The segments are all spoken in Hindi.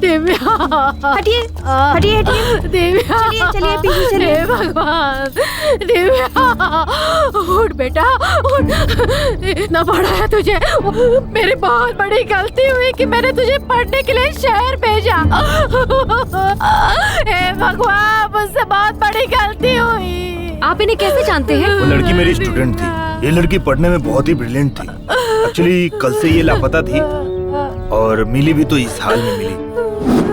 दिव्या हटिए हटिए हटिए। दिव्या चलिए चलिए पीछे चलिए। हे भगवान दिव्या उठ बेटा उठ। इतना बड़ा है तुझे। मेरी बहुत बड़ी गलती हुई कि मैंने तुझे पढ़ने के लिए शहर भेजा। हे भगवान मुझसे बहुत बड़ी गलती हुई। आप इन्हें कैसे जानते हैं? वो लड़की मेरी स्टूडेंट थी। ये लड़की पढ़ने में बहुत ही ब्रिलियंट थी। एक्चुअली कल से ये लापता थी और मिली भी तो इस हाल में मिली।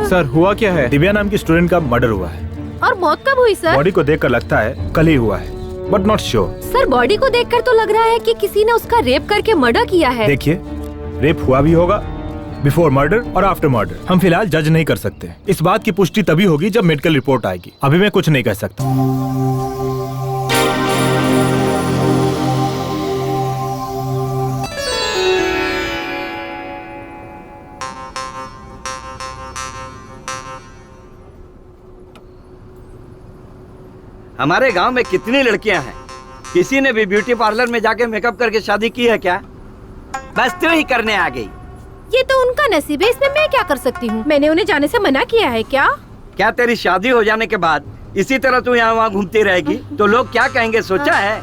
सर हुआ क्या है? दिव्या नाम की स्टूडेंट का मर्डर हुआ है। और मौत कब हुई सर? बॉडी को देखकर लगता है कल ही हुआ है, but not sure. Sir body को देखकर तो लग रहा है कि किसी ने उसका रेप करके मर्डर किया है। देखिए, रेप हुआ भी होगा, बिफोर मर्डर और आफ्टर मर्डर। हम फिलहाल जज नहीं कर सकते। इस बात की पुष्टि तभी होगी जब मेडिकल रिपोर्ट आएगी। अभी मैं कुछ नहीं कह सकता। हमारे गांव में कितनी लड़कियां हैं, किसी ने भी ब्यूटी पार्लर में जाके मेकअप करके शादी की है क्या? बस तू ही करने आ गई। ये तो उनका नसीब है, इसमें मैं क्या कर सकती हूँ? मैंने उन्हें जाने से मना किया है क्या? क्या तेरी शादी हो जाने के बाद इसी तरह तू यहाँ वहाँ घूमती रहेगी तो लोग क्या कहेंगे, सोचा है?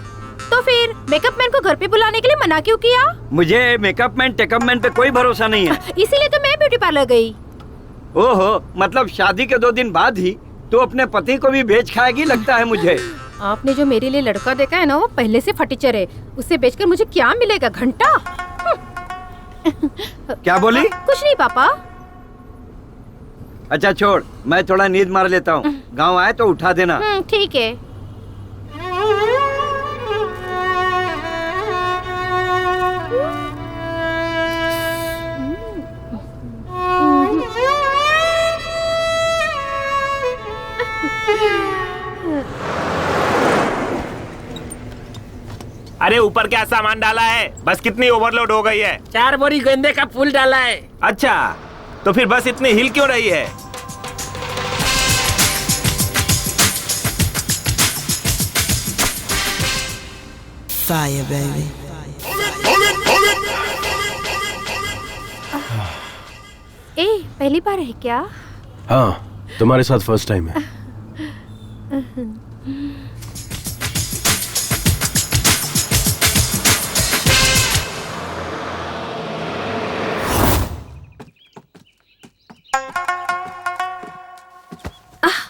तो फिर मेकअप मैन को घर पे बुलाने के लिए मना क्यों किया? मुझे मेकअप मैन टेकअप मैन पे कोई भरोसा नहीं है। इसीलिए तो मैं ब्यूटी पार्लर गई। ओहो, मतलब शादी के 2 दिन बाद ही तो अपने पति को भी बेच खाएगी लगता है मुझे। आपने जो मेरे लिए लड़का देखा है ना, वो पहले से फटीचर है। उसे बेचकर मुझे क्या मिलेगा? घंटा? क्या बोली? कुछ नहीं पापा। अच्छा छोड़, मैं थोड़ा नींद मार लेता हूँ। गाँव आए तो उठा देना। ठीक है। अरे ऊपर क्या सामान डाला है? बस कितनी ओवरलोड हो गई है? 4 बोरी गेंदे का फूल डाला है। अच्छा, तो फिर बस इतनी हिल क्यों रही है? Fire, baby. ए, पहली बार है क्या? हाँ, तुम्हारे साथ फर्स्ट टाइम है।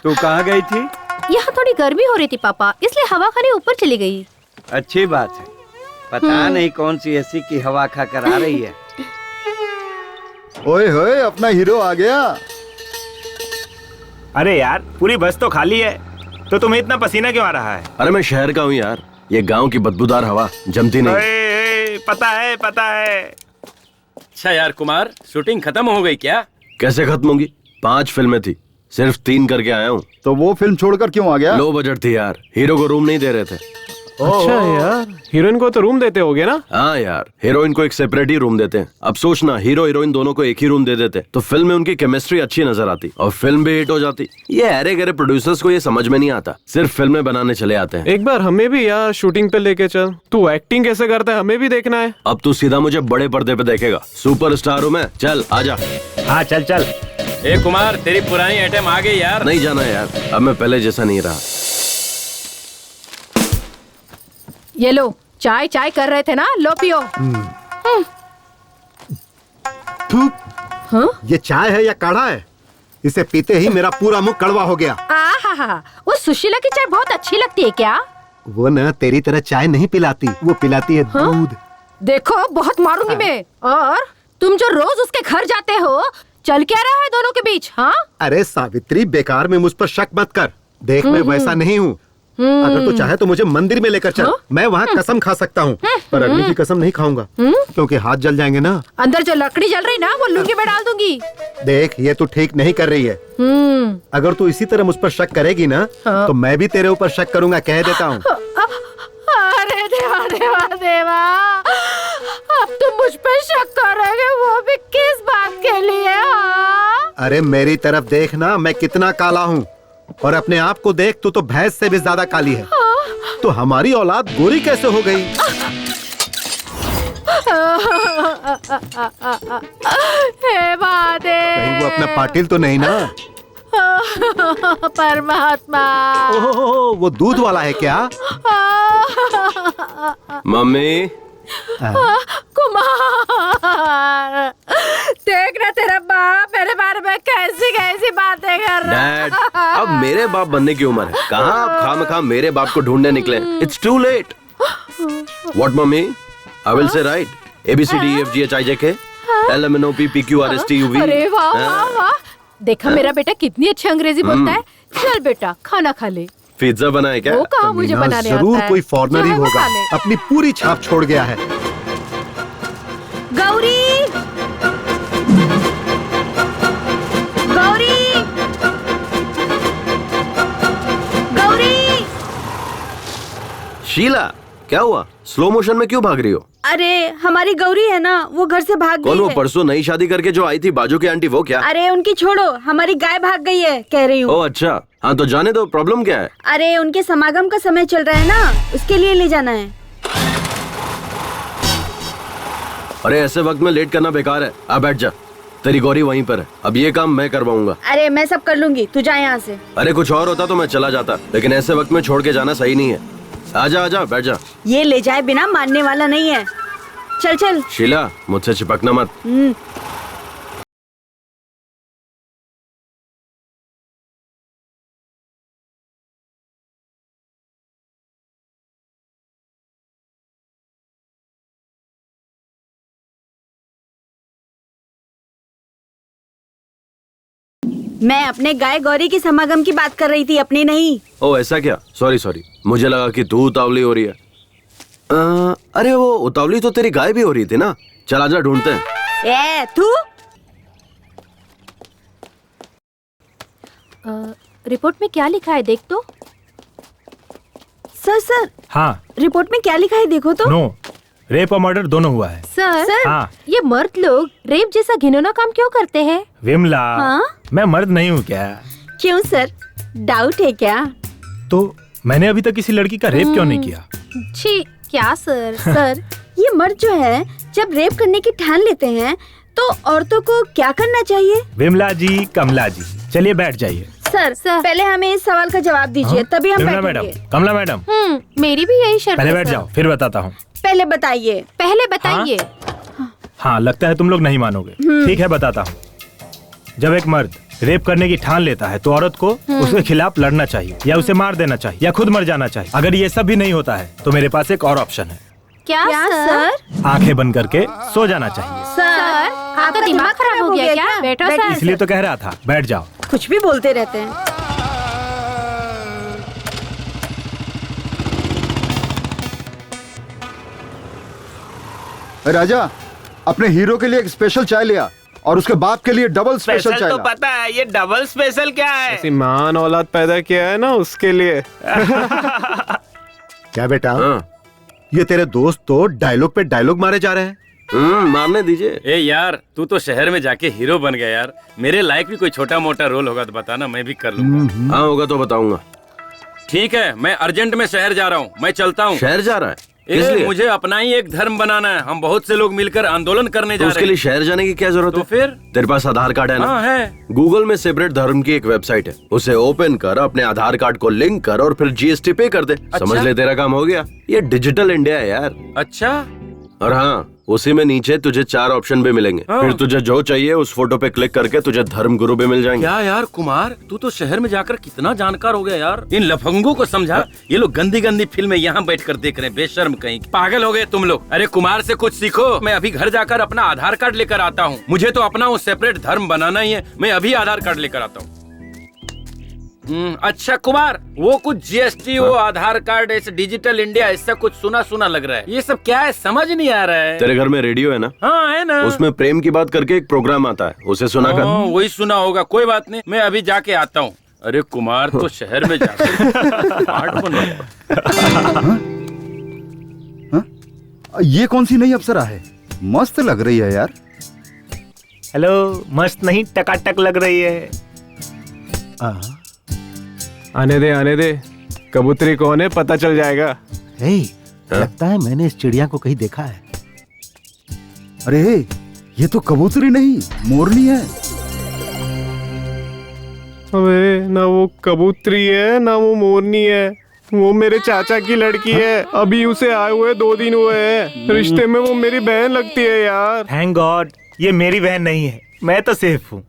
तू कहाँ गई थी? यहाँ थोड़ी गर्मी हो रही थी पापा, इसलिए हवा खाने ऊपर चली गई। अच्छी बात है। पता नहीं कौन सी एसी की हवा खा कर आ रही है। ओए होए, अपना हीरो आ गया। अरे यार, पूरी बस तो खाली है, तो तुम्हें इतना पसीना क्यों आ रहा है? अरे मैं शहर का हूँ यार, ये गांव की बदबूदार हवा जमती नहीं। पता है पता है। अच्छा यार कुमार, शूटिंग खत्म हो गई क्या? कैसे खत्म होगी? 5 फिल्में थी, सिर्फ 3 करके आया हूँ। तो वो फिल्म छोड़कर क्यों आ गया? लो बजट थी यार, हीरो को रूम नहीं दे रहे थे। अच्छा यार, हीरोइन को तो रूम देते होगे ना? हाँ यार, हीरोइन को एक सेपरेट ही रूम देते हैं। अब सोचना, हीरो हीरोइन दोनों को एक ही रूम दे देते तो फिल्म में उनकी केमिस्ट्री अच्छी नजर आती और फिल्म भी हिट हो जाती। ये अरे गरे प्रोड्यूसर्स को ये समझ में नहीं आता, सिर्फ फिल्में बनाने चले आते हैं। एक बार हमें भी यार शूटिंग पे लेके चल। तू एक्टिंग कैसे करता है हमें भी देखना है। अब तू सीधा मुझे बड़े पर्दे पे देखेगा, सुपरस्टार हूँ मैं। चल आजा। हाँ चल चल। ए कुमार, तेरी पुरानी आइटम आ गई यार। नहीं जाना यार, अब मैं पहले जैसा नहीं रहा। ये लो, चाय चाय कर रहे थे ना, लो पियो। हाँ? ये चाय है या काढ़ा है? इसे पीते ही मेरा पूरा मुंह कड़वा हो गया। आहा, वो सुशीला की चाय बहुत अच्छी लगती है क्या? वो न तेरी तरह चाय नहीं पिलाती, वो पिलाती है दूध। देखो बहुत मारूंगी मैं। और तुम जो रोज उसके घर जाते हो, चल क्या रहा है दोनों के बीच? हाँ? अरे सावित्री, बेकार में मुझ पर शक मत कर। देख मैं वैसा नहीं हूँ। अगर तू चाहे तो मुझे मंदिर में लेकर चल। मैं वहाँ कसम खा सकता हूँ, पर अग्नि की कसम नहीं खाऊंगा, क्योंकि हाथ जल जाएंगे ना। अंदर जो लकड़ी जल रही ना, वो लुंगी में डाल दूंगी। देख, ये तू ठीक नहीं कर रही है। अगर तू इसी तरह मुझ पर शक करेगी ना, तो मैं भी तेरे ऊपर शक करूंगा, कह देता हूँ। अरे देवा देवा देवा, अब तुम मुझ पे शक करोगे, वो भी किस बात के लिए? अरे मेरी तरफ देख ना, मैं कितना काला हूँ, और अपने आप को देख, तू तो भैंस से भी ज्यादा काली है। तो हमारी औलाद गोरी कैसे हो गई? हे महादेव, कहीं वो अपना पाटिल तो नहीं ना? परमात्मा। ओह, वो दूध वाला है क्या? मम्मी कुमार, देखना तेरा बाप मेरे बारे में कैसी कैसी बातें कर रहा है। डैड, अब मेरे बाप बनने की उम्र है। कहाँ आप खामखा मेरे बाप को ढूंढने निकले? It's too late. What mummy? I will say write ABCDEFGHIJK LMNOPPQRSTUV। अरे वाह वाह वाह, देखा मेरा बेटा कितनी अच्छी अंग्रेजी बोलता है। चल बेटा खाना खा ले। पिज्जा बनाए क्या? वो कहा मुझे मीना, बनाने आता जरूर है। कोई फॉरेनर ही चाहे वो होगा, खा ले। अपनी पूरी छाप छोड़ गया है। गौरी, गौरी, गौरी। शीला, क्या हुआ? स्लो मोशन में क्यों भाग रही हो? अरे हमारी गौरी है ना, वो घर से भाग कौन गई वो है। परसों नई शादी करके जो आई थी बाजू की आंटी, वो क्या? अरे उनकी छोड़ो, हमारी गाय भाग गई है कह रही हूँ। ओ अच्छा, हाँ तो जाने दो। प्रॉब्लम क्या है? अरे उनके समागम का समय चल रहा है ना, उसके लिए ले जाना है। अरे ऐसे वक्त में लेट करना बेकार है। आ बैठ जा, तेरी गौरी वहीं पर है। अब ये काम मैं करवाऊंगा। अरे मैं सब कर लूंगी, तू जा यहाँ से। अरे कुछ और होता तो मैं चला जाता, लेकिन ऐसे वक्त में छोड़ के जाना सही नहीं है। आजा आजा, बैठ जा। ये ले जाए बिना मानने वाला नहीं है। चल चल। शीला, मुझसे चिपकना मत। मैं अपने गाय गौरी के समागम की बात कर रही थी, अपनी नहीं। ओ ऐसा क्या? सॉरी सॉरी, मुझे लगा कि तू उतावली हो रही है। अरे वो उतावली तो तेरी गाय भी हो रही थी ना। चल आजा, ढूंढते हैं। तू रिपोर्ट में क्या लिखा है देख तो। सर हाँ, रिपोर्ट में क्या लिखा है देखो तो। नो, रेप और मर्डर दोनों हुआ है। सर हाँ। ये मर्द लोग रेप जैसा घिनौना काम क्यों करते हैं? विमला, हाँ? मैं मर्द नहीं हूँ क्या? क्यों सर, डाउट है क्या? तो मैंने अभी तक किसी लड़की का रेप क्यों नहीं किया? छी, क्या सर? सर ये मर्द जो है जब रेप करने की ठान लेते हैं तो औरतों को क्या करना चाहिए? विमला जी, कमला जी, चलिए बैठ जाइए। सर पहले हमें इस सवाल का जवाब दीजिए, तभी हम विमला मैडम, बैठेंगे। कमला मैडम, मेरी भी यही शर्त पहले है बैठ सर। जाओ, फिर बताता हूँ। पहले बताइए। पहले बताइए। हाँ, लगता है तुम लोग नहीं मानोगे। ठीक है, बताता हूँ। जब एक मर्द रेप करने की ठान लेता है तो औरत को उसके खिलाफ लड़ना चाहिए, या उसे मार देना चाहिए, या खुद मर जाना चाहिए। अगर ये सब भी नहीं होता है तो मेरे पास एक और ऑप्शन है। क्या सर? आंखें बंद करके सो जाना चाहिए। सर आपका दिमाग खराब हो गया क्या? बैठो सर। इसलिए तो कह रहा था, बैठ जाओ। कुछ भी बोलते रहते हैं। राजा, अपने हीरो के लिए एक स्पेशल चाय लिया और उसके बाप के लिए डबल स्पेशल चाय तो ला। पता है, ये डबल स्पेशल क्या है? ऐसी महान औलाद पैदा किया है ना, उसके लिए। क्या बेटा, हाँ। ये तेरे दोस्त तो डायलॉग पे डायलॉग मारे जा रहे हैं। मारने दीजिए। ए यार, तू तो शहर में जाके हीरो बन गया यार। मेरे लायक भी कोई छोटा मोटा रोल होगा तो बताना, मैं भी कर लूंगा। हाँ होगा तो बताऊंगा। ठीक है, मैं अर्जेंट में शहर जा रहा हूँ, मैं चलता हूँ। शहर जा रहा है? इसलिए मुझे अपना ही एक धर्म बनाना है। हम बहुत से लोग मिलकर आंदोलन करने तो जा उसके रहे लिए हैं। शहर जाने की क्या जरूरत तो है? फिर तेरे पास आधार कार्ड है ना? हाँ है। गूगल में सेपरेट धर्म की एक वेबसाइट है, उसे ओपन कर, अपने आधार कार्ड को लिंक कर और फिर GST पे कर दे। समझ ले, तेरा काम हो गया। ये डिजिटल इंडिया है यार। अच्छा, और हाँ, उसी में नीचे तुझे 4 ऑप्शन भी मिलेंगे। हाँ। फिर तुझे जो चाहिए उस फोटो पे क्लिक करके तुझे धर्म गुरु भी मिल जाएंगे। क्या यार कुमार, तू तो शहर में जाकर कितना जानकार हो गया यार। इन लफंगों को समझा, ये लोग गंदी गंदी फिल्में यहाँ बैठकर देख रहे हैं, बेशर्म कहीं। पागल हो गए तुम लोग। अरे कुमार से कुछ सीखो। मैं अभी घर जाकर अपना आधार कार्ड लेकर आता हूँ। मुझे तो अपना वो सेपरेट धर्म बनाना ही है। मैं अभी आधार कार्ड लेकर आता हूँ। अच्छा कुमार, वो कुछ GST, वो आधार कार्ड, ऐसे डिजिटल इंडिया, ऐसा कुछ सुना सुना लग रहा है। ये सब क्या है, समझ नहीं आ रहा है। तेरे घर में रेडियो है ना? हाँ है ना। उसमें प्रेम की बात करके एक प्रोग्राम आता है, उसे सुना कर। वही सुना होगा, कोई बात नहीं, मैं अभी जाके आता हूँ। अरे कुमार तो शहर में जाके ये कौन सी नई अप्सरा है? मस्त लग रही है यार। हेलो, मस्त नहीं टकाटक लग रही है। आने दे, कबूतरी कौन है पता चल जाएगा। लगता है मैंने इस चिड़िया को कहीं देखा है। अरे ये तो कबूतरी नहीं, मोरनी है। अबे ना वो कबूतरी है ना वो मोरनी है, वो मेरे चाचा की लड़की है। अभी उसे आए हुए 2 दिन हुए हैं। रिश्ते में वो मेरी बहन लगती है यार। थैंक गॉड ये मेरी बहन नहीं है, मैं तो सेफ हूँ।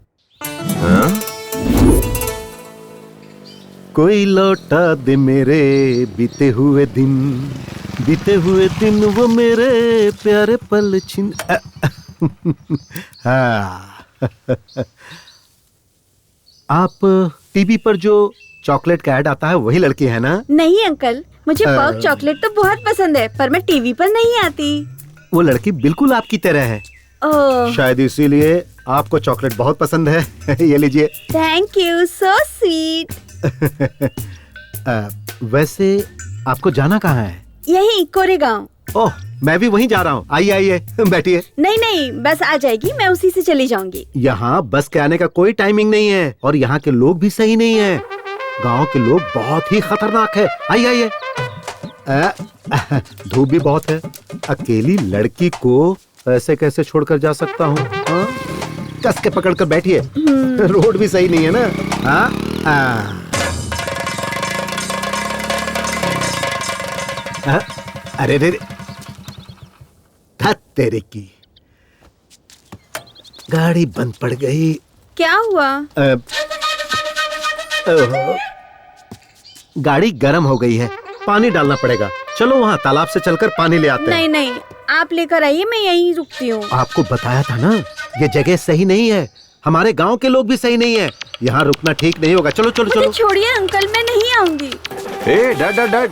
कोई लौटा दे मेरे बीते हुए दिन वो मेरे प्यारे पल छिन। हाँ। आप टीवी पर जो चॉकलेट का ऐड आता है वही लड़की है ना? नहीं अंकल, मुझे पर्क चॉकलेट तो बहुत पसंद है, पर मैं टीवी पर नहीं आती। वो लड़की बिल्कुल आपकी तरह है। ओह, शायद इसीलिए आपको चॉकलेट बहुत पसंद है। ये लीजिए। Thank you, so sweet. वैसे आपको जाना कहाँ है? यही कोरेगांव। ओह, मैं भी वहीं जा रहा हूँ। आइए आइए बैठिए। नहीं, बस आ जाएगी, मैं उसी से चली जाऊंगी। यहाँ बस के आने का कोई टाइमिंग नहीं है और यहाँ के लोग भी सही नहीं है। गांव के लोग बहुत ही खतरनाक है। आइए आइए। धूप भी बहुत है। अकेली लड़की को ऐसे कैसे छोड़कर जा सकता हूँ? कस के पकड़ कर बैठिए। रोड भी सही नहीं है ना। अरे रे, तेरे की गाड़ी बंद पड़ गई। क्या हुआ? गाड़ी गर्म हो गई है, पानी डालना पड़ेगा। चलो वहाँ तालाब से चलकर पानी ले आते हैं। नहीं, आप लेकर आइए, मैं यहीं रुकती हूँ। आपको बताया था ना, ये जगह सही नहीं है। हमारे गांव के लोग भी सही नहीं है। यहाँ रुकना ठीक नहीं होगा। चलो चलो चलो। छोड़िए अंकल, मैं नहीं आऊंगी। डैड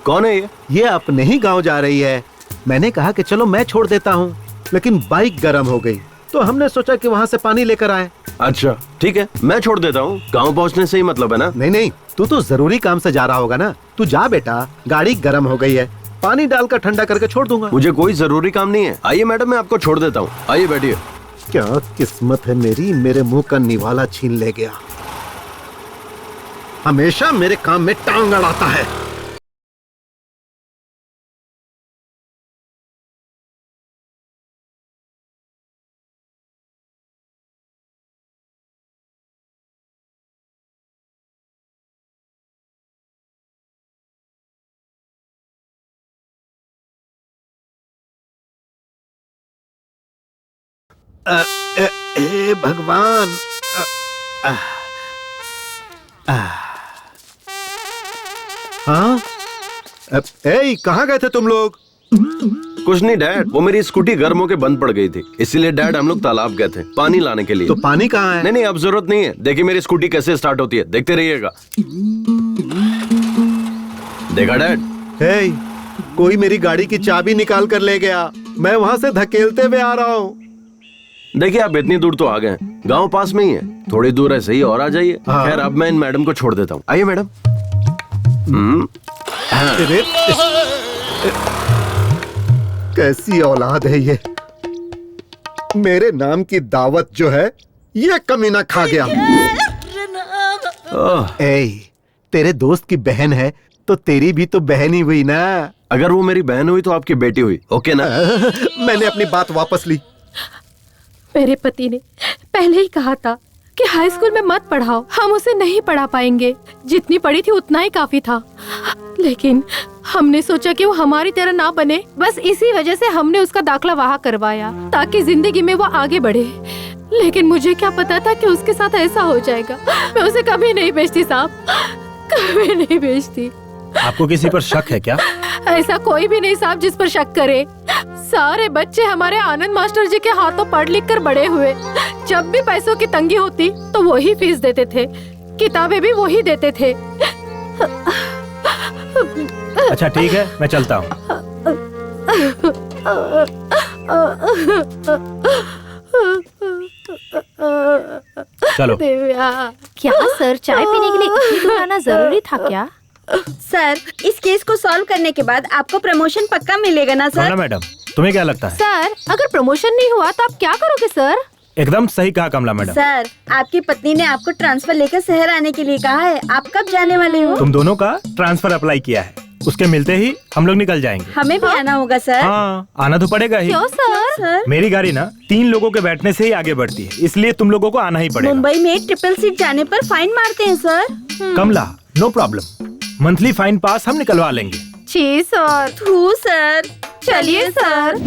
कौन है ये? ये अपने ही गांव जा रही है। मैंने कहा कि चलो मैं छोड़ देता हूँ, लेकिन बाइक गर्म हो गई तो हमने सोचा कि वहाँ से पानी लेकर आए। अच्छा ठीक है, मैं छोड़ देता हूँ। गांव पहुँचने से ही मतलब है ना? नहीं, तू तो जरूरी काम से जा रहा होगा ना। तू जा बेटा, गाड़ी गर्म हो गई है, पानी डालकर ठंडा करके छोड़ दूंगा। मुझे कोई जरूरी काम नहीं है। आइए मैडम, मैं आपको छोड़ देता हूँ। आइए बैठिए। क्या किस्मत है मेरी, मेरे मुंह का निवाला छीन ले गया। हमेशा मेरे काम में टांग अड़ाता है। ए भगवान। हाँ, कहाँ गए थे तुम लोग? कुछ नहीं डैड, वो मेरी स्कूटी गर्म होके बंद पड़ गई थी, इसीलिए डैड हम लोग तालाब गए थे पानी लाने के लिए। तो पानी कहाँ है? नहीं, अब जरूरत नहीं है। देखिए मेरी स्कूटी कैसे स्टार्ट होती है, देखते रहिएगा। देखा डैड? कोई मेरी गाड़ी की चाबी निकाल कर ले गया। मैं वहाँ से धकेलते हुए आ रहा हूँ। देखिए आप इतनी दूर तो आ गए, गांव पास में ही है, थोड़ी दूर है सही और आ जाइए। खैर अब मैं इन मैडम को छोड़ देता हूँ। आइए मैडम। कैसी औलाद है ये। मेरे नाम की दावत जो है ये कमीना खा गया। तेरे दोस्त की बहन है तो तेरी भी तो बहन ही हुई ना। अगर वो मेरी बहन हुई तो आपकी बेटी हुई, ओके ना? मैंने अपनी बात वापस ली। मेरे पति ने पहले ही कहा था कि हाई स्कूल में मत पढ़ाओ, हम उसे नहीं पढ़ा पाएंगे। जितनी पढ़ी थी उतना ही काफी था, लेकिन हमने सोचा कि वो हमारी तरह ना बने। बस इसी वजह से हमने उसका दाखला वहाँ करवाया ताकि जिंदगी में वो आगे बढ़े। लेकिन मुझे क्या पता था कि उसके साथ ऐसा हो जाएगा। मैं उसे कभी नहीं भेजती साहब, कभी नहीं भेजती। आपको किसी पर शक है क्या? ऐसा कोई भी नहीं साहब जिस पर शक करे। सारे बच्चे हमारे आनंद मास्टर जी के हाथों पढ़ लिख कर बड़े हुए। जब भी पैसों की तंगी होती तो वही फीस देते थे, किताबें भी वही देते थे। अच्छा ठीक है, मैं चलता हूँ। चलो। क्या सर, चाय पीने के लिए इतनी दूर आना जरूरी था क्या? सर, इस केस को सॉल्व करने के बाद आपको प्रमोशन पक्का मिलेगा ना सर? मैडम, तुम्हें क्या लगता है? सर, अगर प्रमोशन नहीं हुआ तो आप क्या करोगे सर? एकदम सही कहा कमला मैडम। सर, आपकी पत्नी ने आपको ट्रांसफर लेकर शहर आने के लिए कहा है। आप कब जाने वाले हो? तुम दोनों का ट्रांसफर अप्लाई किया है, उसके मिलते ही हम लोग निकल जाएंगे। हमें भी आना होगा सर। हाँ, आना तो पड़ेगा ही। क्यों सर? मेरी गाड़ी ना 3 लोगों के बैठने से ही आगे बढ़ती है, इसलिए तुम लोगों को आना ही पड़ेगा। मुंबई में ट्रिपल सीट जाने पर फाइन मारते हैं सर। कमला, नो प्रॉब्लम, मंथली फाइन पास हम निकलवा लेंगे। जी सर। थू सर। चलिए सर।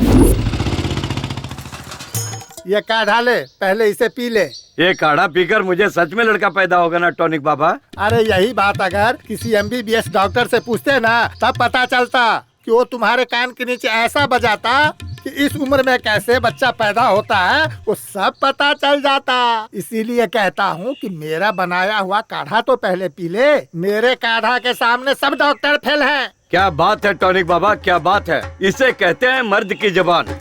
ये काढ़ा ले, पहले इसे पी ले। ये काढ़ा पीकर मुझे सच में लड़का पैदा होगा ना टॉनिक बाबा? अरे यही बात अगर किसी MBBS डॉक्टर से पूछते ना तब पता चलता कि वो तुम्हारे कान के नीचे ऐसा बजाता कि इस उम्र में कैसे बच्चा पैदा होता है वो सब पता चल जाता। इसीलिए कहता हूँ कि मेरा बनाया हुआ काढ़ा तो पहले पी ले। मेरे काढ़ा के सामने सब डॉक्टर फेल हैं। क्या बात है टॉनिक बाबा, क्या बात है। इसे कहते हैं मर्द की जबान।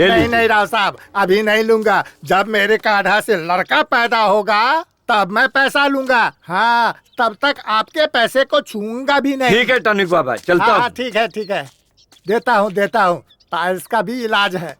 नहीं राव साहब, अभी नहीं लूंगा। जब मेरे काढ़ा से लड़का पैदा होगा तब मैं पैसा लूंगा। हाँ, तब तक आपके पैसे को छूऊंगा भी नहीं। ठीक है टॉनिक बाबा, चलता हूँ। ठीक है ठीक है, देता हूँ। पाइल्स का भी इलाज है।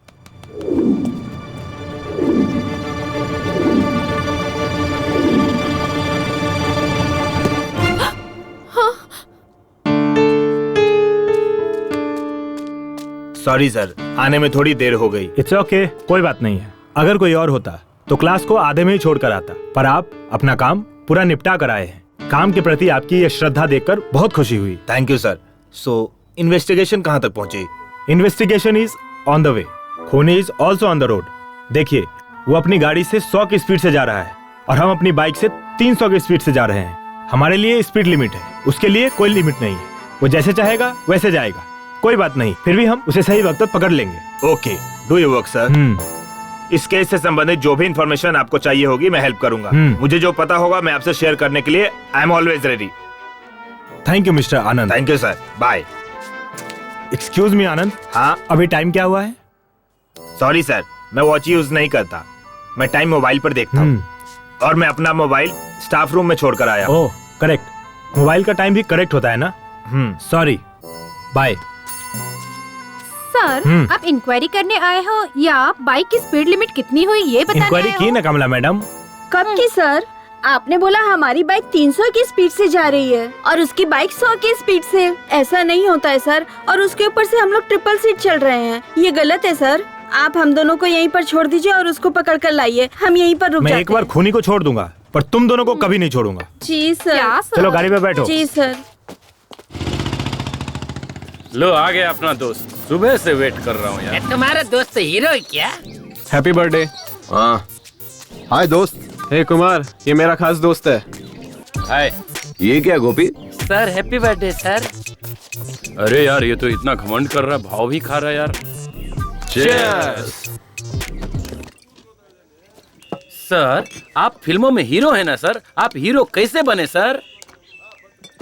सॉरी सर, आने में थोड़ी देर हो गई। इट्स ओके, कोई बात नहीं है। अगर कोई और होता तो क्लास को आधे में ही छोड़ कर आता, पर आप अपना काम पूरा निपटा कर आए हैं। काम के प्रति आपकी ये श्रद्धा देखकर बहुत खुशी हुई। Thank you sir. So investigation कहाँ तक पहुँची? Investigation is on the way, खूनी is also on the road. देखिए, वो अपनी गाड़ी से 100 की स्पीड से जा रहा है और हम अपनी बाइक से 300 की स्पीड से जा रहे हैं। हमारे लिए स्पीड लिमिट है, उसके लिए कोई लिमिट नहीं है। वो जैसे चाहेगा वैसे जाएगा, कोई बात नहीं, फिर भी हम उसे सही वक्त पर पकड़ लेंगे। Okay, do your work sir. इस केस से संबंधित जो भी इंफॉर्मेशन आपको चाहिए होगी मैं हेल्प करूंगा। मुझे जो पता होगा मैं आपसे शेयर करने के लिए I am always ready. Thank you mister Anand. Thank you sir, bye. Excuse me Anand. हाँ, अभी टाइम क्या हुआ है? सॉरी सर, मैं वॉच यूज नहीं करता, मैं टाइम मोबाइल पर देखता हूँ और मैं अपना मोबाइल स्टाफ रूम में छोड़कर आया। ओह करेक्ट, मोबाइल का टाइम भी करेक्ट होता है ना। Sorry, bye. सर, आप इंक्वायरी करने आए हो या बाइक की स्पीड लिमिट कितनी हुई ये बताने आए हो? इंक्वायरी की ना कमला मैडम। कब की सर? आपने बोला हमारी बाइक 300 की स्पीड से जा रही है और उसकी बाइक 100 की स्पीड से। ऐसा नहीं होता है सर, और उसके ऊपर से हम लोग ट्रिपल सीट चल रहे हैं, ये गलत है सर। आप हम दोनों को यहीं पर छोड़ दीजिए और उसको पकड़ कर लाइए, हम यहीं पर रुक जाते हैं। मैं एक बार खूनी को छोड़ दूंगा, पर तुम दोनों को कभी नहीं छोड़ूंगा। जी सर। चलो गाड़ी पे बैठो। जी सर। लो आ गया अपना दोस्त, सुबह से वेट कर रहा हूँ यार। तुम्हारा दोस्त हीरो है क्या? Happy birthday. हाँ, हाय दोस्त। हे कुमार, ये मेरा खास दोस्त है। हाय। ये क्या Gopi? Sir happy birthday sir. अरे यार, ये तो इतना घमंड कर रहा है, भाव भी खा रहा है यार। Cheers! सर, आप फिल्मों में हीरो है ना सर? आप हीरो कैसे बने सर?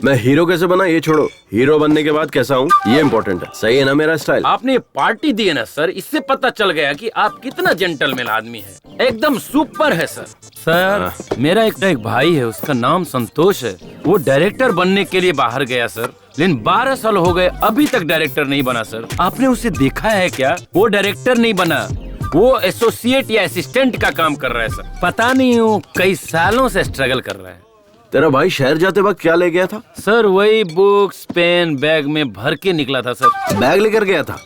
मैं हीरो कैसे बना ये छोड़ो, हीरो बनने के बाद कैसा हूँ ये इम्पोर्टेंट है। सही है ना मेरा स्टाइल? आपने ये पार्टी दी है ना सर, इससे पता चल गया कि आप कितना जेंटलमैन आदमी है। एकदम सुपर है सर। सर, मेरा एक भाई है, उसका नाम संतोष है। वो डायरेक्टर बनने के लिए बाहर गया सर, लेकिन 12 साल हो गए अभी तक डायरेक्टर नहीं बना सर। आपने उसे देखा है क्या? वो डायरेक्टर नहीं बना, वो एसोसिएट या असिस्टेंट का काम कर रहा है सर। पता नहीं वो कई सालों से स्ट्रगल कर रहा है। तेरा भाई शहर जाते वक्त क्या ले गया था? सर वही बुक्स पेन बैग में भर के निकला था सर। बैग लेकर गया था?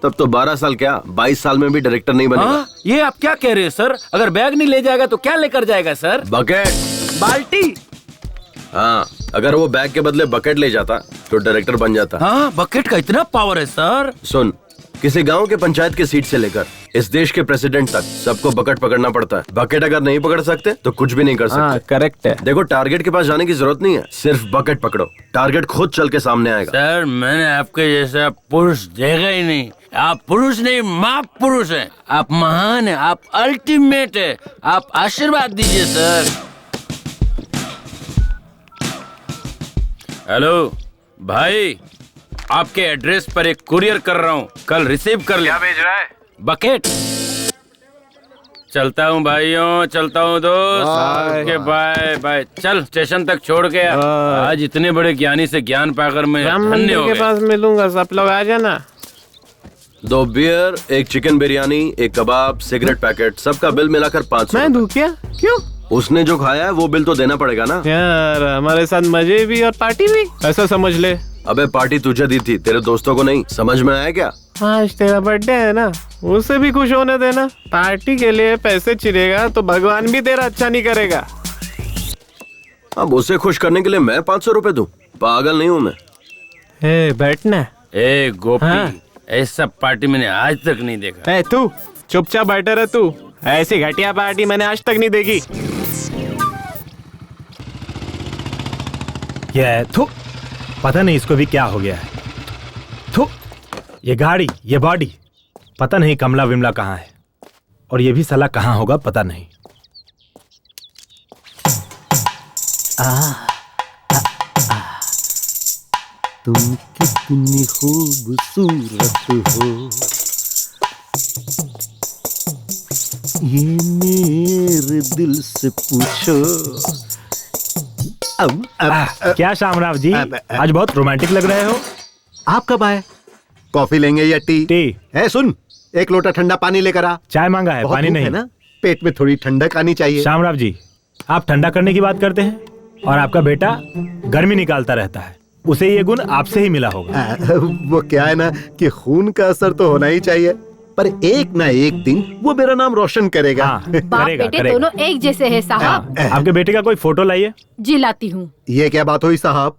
तब तो 12 साल क्या 22 साल में भी डायरेक्टर नहीं बनेगा। ये आप क्या कह रहे हैं सर? अगर बैग नहीं ले जाएगा तो क्या लेकर जाएगा सर? बकेट। बाल्टी? हाँ, अगर वो बैग के बदले बकेट ले जाता तो डायरेक्टर बन जाता। हाँ, बकेट का इतना पावर है सर। सुन, किसी गांव के पंचायत की सीट से लेकर इस देश के प्रेसिडेंट तक सबको बकेट पकड़ना पड़ता है। बकेट अगर नहीं पकड़ सकते तो कुछ भी नहीं कर सकते। करेक्ट है। देखो, टारगेट के पास जाने की जरूरत नहीं है, सिर्फ बकेट पकड़ो, टारगेट खुद चल के सामने आएगा। सर, मैंने आपके जैसा पुरुष देखा ही नहीं। आप पुरुष नहीं, माँ पुरुष हैं। आप महान हैं, आप अल्टीमेट है। आप आशीर्वाद दीजिए सर। हेलो भाई, आपके एड्रेस पर एक कुरियर कर रहा हूँ, कल रिसीव कर ले। क्या भेज रहा है? बकेट। चलता हूँ भाइयों, चलता हूँ दोस्त। Okay bye bye. चल स्टेशन तक छोड़ के आज इतने बड़े ज्ञानी से ज्ञान पाकर मैं धन्य हो गया। के पास मिलूंगा, सब लोग आ जाना। 2 बियर, 1 चिकन बिरयानी, 1 कबाब, सिगरेट पैकेट, सबका बिल मिलाकर 500। मैं दूं क्या? क्यों? उसने जो खाया है वो बिल तो देना पड़ेगा ना यार। हमारे साथ मजे भी और पार्टी भी, ऐसा समझ ले। अबे पार्टी तुझे दी थी, तेरे दोस्तों को नहीं। समझ में आया क्या? आज तेरा बर्थडे है ना, उसे भी खुश होने देना। पार्टी के लिए पैसे चिरेगा तो भगवान भी तेरा अच्छा नहीं करेगा। अब उसे खुश करने के लिए मैं 500 रुपए दूं? पागल नहीं हूँ मैं। बैठना। ए गोपी, हाँ? ऐसा पार्टी मैंने आज तक नहीं देखा। तू चुपचाप बैठा रह। तू ऐसी घटिया पार्टी मैंने आज तक नहीं देखी। ये थू, पता नहीं इसको भी क्या हो गया है। थू, ये गाड़ी, ये बॉडी, पता नहीं कमला विमला कहाँ है, और ये भी साला कहाँ होगा पता नहीं। तुम कितनी खूबसूरत हो, ये मेरे दिल से पूछो। क्या शामराव जी, आज बहुत रोमांटिक लग रहे हो। आप कब आए? कॉफी लेंगे या टी? टी। सुन, 1 लोटा ठंडा पानी लेकर आ। चाय मांगा है, पानी नहीं है ना, पेट में थोड़ी ठंडक आनी चाहिए। शामराव जी, आप ठंडा करने की बात करते हैं और आपका बेटा गर्मी निकालता रहता है। उसे ये गुण आपसे ही मिला होगा। वो क्या है ना कि खून का असर तो होना ही चाहिए, पर एक ना एक दिन वो मेरा नाम रोशन करेगा। बाप बेटे दोनों एक जैसे हैं साहब। आपके बेटे का कोई फोटो लाइए। जी लाती हूँ। ये क्या बात हुई साहब?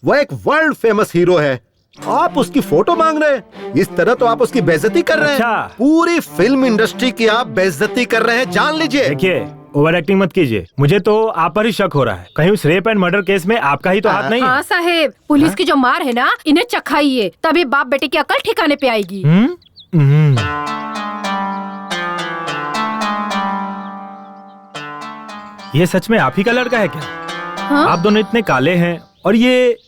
वो एक वर्ल्ड फेमस हीरो है, आप उसकी फोटो मांग रहे हैं? इस तरह तो आप उसकी बेइज्जती कर रहे हैं। पूरी फिल्म इंडस्ट्री की आप बेइज्जती कर रहे हैं, जान लीजिए। देखिए, ओवर एक्टिंग मत कीजिए। मुझे तो आप पर ही शक हो रहा है। कहीं उस रेप एंड मर्डर केस में आपका ही तो हाथ नहीं है? हाँ साहेब, पुलिस की जो मार है ना, इन्हें चखाइए, तभी बाप बेटे की अकल ठिकाने पे आएगी। ये सच में आप ही का लड़का है क्या? हाँ? आप दोनों इतने काले हैं और ये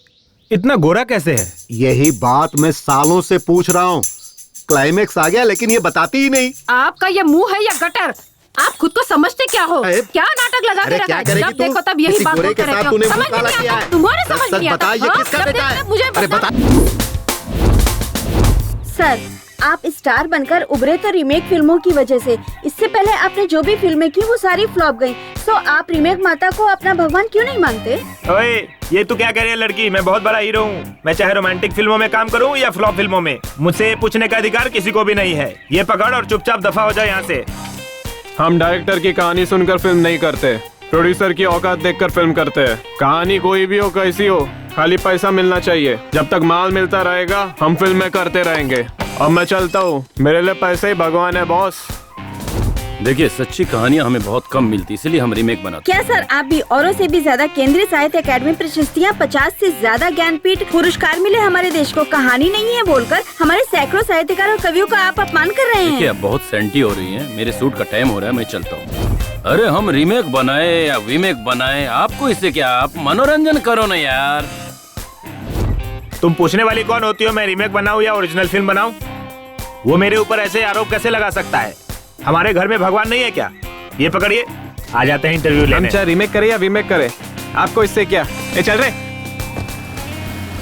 इतना गोरा कैसे है? यही बात मैं सालों से पूछ रहा हूँ। क्लाइमेक्स आ गया लेकिन ये बताती ही नहीं। आपका ये मुंह है या गटर? आप खुद को समझते क्या हो? क्या नाटक लगा के रखा है? जब देखो तब यही बात करते रहते हो। समझ में नहीं आता, तुम्हारे समझ नहीं आता। जब देखो मुझे बता। सर, आप स्टार बनकर उभरे तो रीमेक फिल्मों की वजह से। इससे पहले आपने जो भी फिल्में की वो सारी फ्लॉप गयी। तो आप रीमेक माता को अपना भगवान क्यों नहीं मानते? ओए, ये तू क्या कह रही है लड़की? मैं बहुत बड़ा हीरो हूँ। मैं चाहे रोमांटिक फिल्मों में काम करूँ या फ्लॉप फिल्मों में, मुझसे पूछने का अधिकार किसी को भी नहीं है। ये पकड़ और चुपचाप दफा हो जाए यहाँ से। हम डायरेक्टर की कहानी सुनकर फिल्म नहीं करते, प्रोड्यूसर की औकात देखकर फिल्म करते हैं। कहानी कोई भी हो, कैसी हो, खाली पैसा मिलना चाहिए। जब तक माल मिलता रहेगा हम फिल्में करते रहेंगे। अब मैं चलता हूँ, मेरे लिए पैसे ही भगवान है बॉस। देखिए, सच्ची कहानियाँ हमें बहुत कम मिलती, इसलिए हम रीमेक बनाते। क्या सर, आप भी औरों से भी ज्यादा केंद्रीय साहित्य अकादमी प्रशस्तियाँ, 50 से ज्यादा ज्ञानपीठ पुरस्कार मिले हमारे देश को। कहानी नहीं है बोलकर हमारे सैकड़ों साहित्यकार और कवियों का आप अपमान कर रहे हैं। देखिए, अब बहुत सेंटी हो रही है, मेरे सूट का टाइम हो रहा है, मैं चलता हूँ। अरे हम रीमेक बनाए या वीमेक बनाए, आपको इससे क्या? आप मनोरंजन करो ना यार। तुम पूछने वाली कौन होती हो? मैं रीमेक बनाऊं या ओरिजिनल फिल्म बनाऊं? वो मेरे ऊपर ऐसे आरोप कैसे लगा सकता है? हमारे घर में भगवान नहीं है क्या? ये पकड़िए, आ जाते हैं इंटरव्यू लेने। हम चाहे रीमेक करें या वीमेक करें, आपको इससे क्या? ये चल रहे।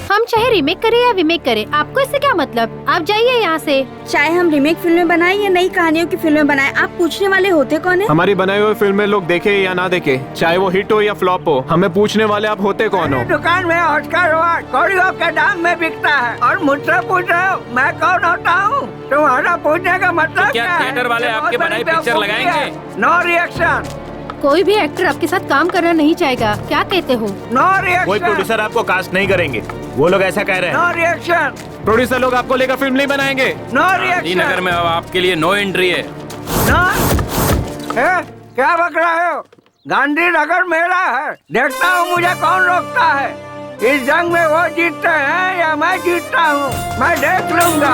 हम चाहे रीमेक करें या वीमेक करें, आपको इससे क्या मतलब? आप जाइए यहाँ से। चाहे हम रीमेक फिल्में बनाएं या नई कहानियों की फिल्में बनाएं, आप पूछने वाले होते कौन है? हमारी बनाई हुई फिल्में लोग देखे या ना देखे, चाहे वो हिट हो या फ्लॉप हो, हमें पूछने वाले आप होते कौन हो? दुकान में ऑस्कर अवार्ड कौड़ियों के दाम में बिकता है और मुझसे पूछ रहे हो मैं कौन होता हूँ? तुम्हारा पूछने का मतलब क्या थिएटर वाले आपके बनाई पिक्चर लगाएंगे? No reaction. कोई भी एक्टर आपके साथ काम करना नहीं चाहेगा, क्या कहते हो? No reaction. कोई प्रोड्यूसर आपको कास्ट नहीं करेंगे, वो लोग ऐसा कह रहे हैं। No reaction. प्रोड्यूसर लोग आपको लेकर फिल्म नहीं बनाएंगे। No reaction. नगर में अब आपके लिए नो एंट्री है। क्या बक रहे हो? गांधी नगर मेरा है, देखता हूँ मुझे कौन रोकता है। इस जंग में वो जीतते हैं या मैं जीतता हूँ, मैं देख लूंगा।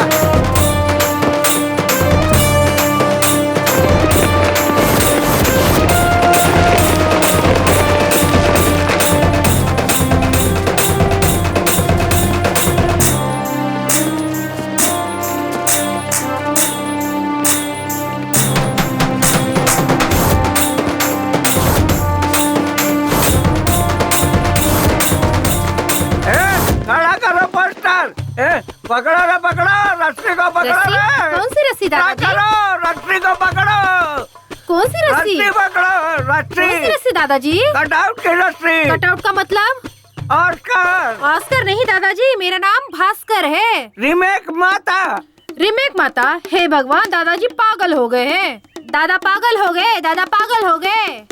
पकड़ो रे पकड़ो, रस्ते पकड़ो रस्सी? रे। कौन सी रस्सी दादाजी? पकड़ो, रस्सी को पकड़ो। कौन सी रस्सी? रस्सी पकड़ो, कौन सी रस्सी। रस्सी दादाजी? कटआउट की रस्सी। कटआउट का मतलब? ऑस्कर। ऑस्कर नहीं दादाजी, मेरा नाम भास्कर है। रीमेक माता। रिमेक माता? हे भगवान, दादाजी पागल हो गए हैं। दादा पागल हो गए, दादा पागल हो गए।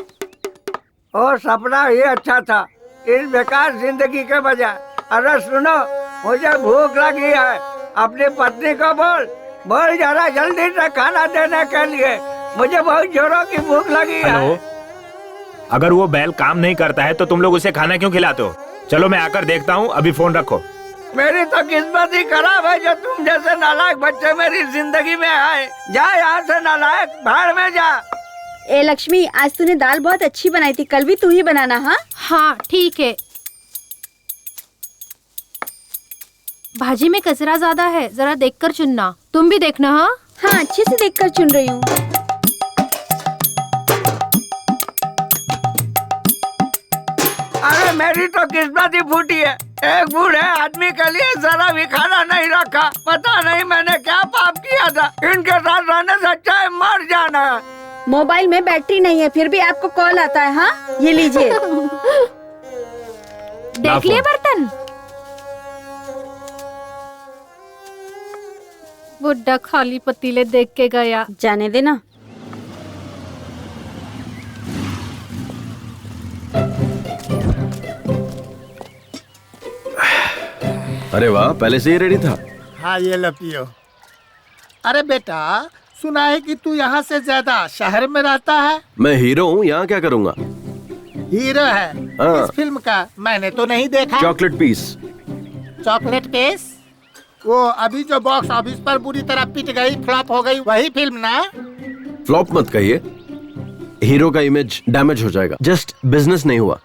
ओ सपना ये अच्छा था इस बेकार जिंदगी के बजाय। अरे सुनो, मुझे भूख लगी है। अपनी पत्नी को बोल जरा जल्दी से खाना देने के लिए। मुझे बहुत जोरों की भूख लगी है। हेलो, अगर वो बैल काम नहीं करता है तो तुम लोग उसे खाना क्यों खिलाते हो? चलो मैं आकर देखता हूँ, अभी फोन रखो। मेरी तो किस्मत ही खराब है जो तुम जैसे नालायक बच्चे मेरी जिंदगी में आए। जा यहाँ से नालायक, भाड़ में जा। ए लक्ष्मी, आज तूने दाल बहुत अच्छी बनाई थी, कल भी तू ही बनाना। हाँ हाँ ठीक है। भाजी में कचरा ज्यादा है, जरा देखकर चुनना। तुम भी देखना। हाँ हाँ, अच्छे से देखकर चुन रही हूँ। अरे मेरी तो किस्मत ही फूटी है। एक बूढ़े आदमी के लिए जरा भी खाना नहीं रखा। पता नहीं मैंने क्या पाप किया था। इनके साथ रहने से अच्छा है मर जाना। मोबाइल में बैटरी नहीं है, फिर भी आपको कॉल आता है। हाँ ये लीजिए। देख लिए बर्तन? बुड्ढा खाली पतीले देख के गया। जाने देना। अरे वाह, पहले से ही रेडी था। हाँ ये लो पियो। अरे बेटा, सुना है कि तू यहाँ से ज्यादा शहर में रहता है। मैं हीरो हूँ, यहाँ क्या करूँगा? हीरो है हाँ। इस फिल्म का? मैंने तो नहीं देखा। Chocolate piece. Chocolate piece? वो अभी जो बॉक्स ऑफिस पर बुरी तरह पिट गई, फ्लॉप हो गई, वही फिल्म ना? फ्लॉप मत कहिए, हीरो का इमेज डैमेज हो जाएगा। जस्ट बिजनेस नहीं हुआ।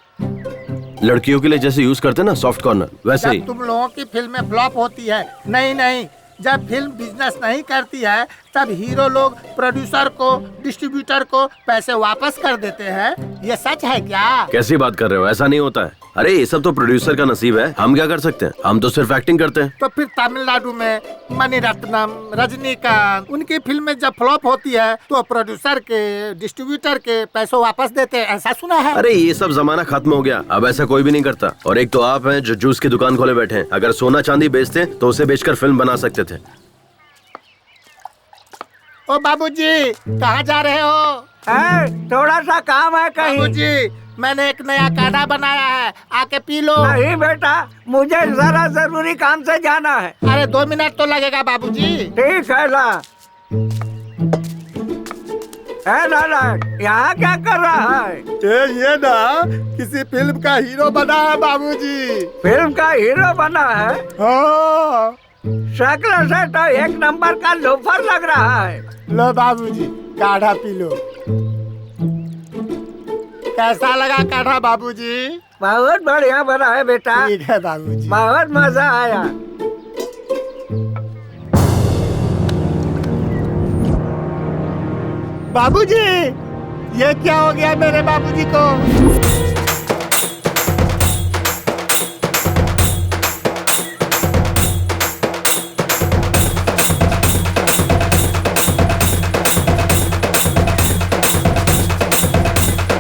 लड़कियों के लिए जैसे यूज करते हैं ना सॉफ्ट कॉर्नर, वैसे ही। जब तुम लोगों की फिल्में फ्लॉप होती है, नहीं, जब फिल्म बिजनेस नहीं करती है तब हीरो लोग प्रोड्यूसर को, डिस्ट्रीब्यूटर को पैसे वापस कर देते हैं। ये सच है क्या? कैसी बात कर रहे हो? ऐसा नहीं होता है। अरे ये सब तो प्रोड्यूसर का नसीब है, हम क्या कर सकते हैं? हम तो सिर्फ एक्टिंग करते हैं। तो फिर तमिलनाडु में मणिरत्नम, रजनीकांत, उनकी फिल्में जब फ्लॉप होती है तो प्रोड्यूसर के, डिस्ट्रीब्यूटर के पैसों वापस देते हैं, ऐसा सुना है। अरे ये सब जमाना खत्म हो गया, अब ऐसा कोई भी नहीं करता। और एक तो आप हैं जो जूस की दुकान खोले बैठे हैं। अगर सोना चांदी बेचते तो उसे बेचकर फिल्म बना सकते थे। ओ बाबूजी, कहाँ जा रहे हो? थोड़ा सा काम है कहीं। बाबूजी, मैंने एक नया काढ़ा बनाया है, आके पी लो। नहीं बेटा, मुझे जरा जरूरी काम से जाना है। अरे 2 मिनट तो लगेगा बाबूजी। ठीक है ला। लाला, यहाँ क्या कर रहा है? ये ना किसी फिल्म का हीरो बना है बाबूजी। फिल्म का हीरो बना है? हाँ। शक्ल से तो एक नंबर का लोफर लग रहा है। लो बाबूजी, काढ़ा पी लो। कैसा लगा काढ़ा बाबूजी? बहुत बढ़िया बना है बेटा। ठीक है बाबूजी। बहुत मजा आया। बाबूजी, ये क्या हो गया मेरे बाबूजी को?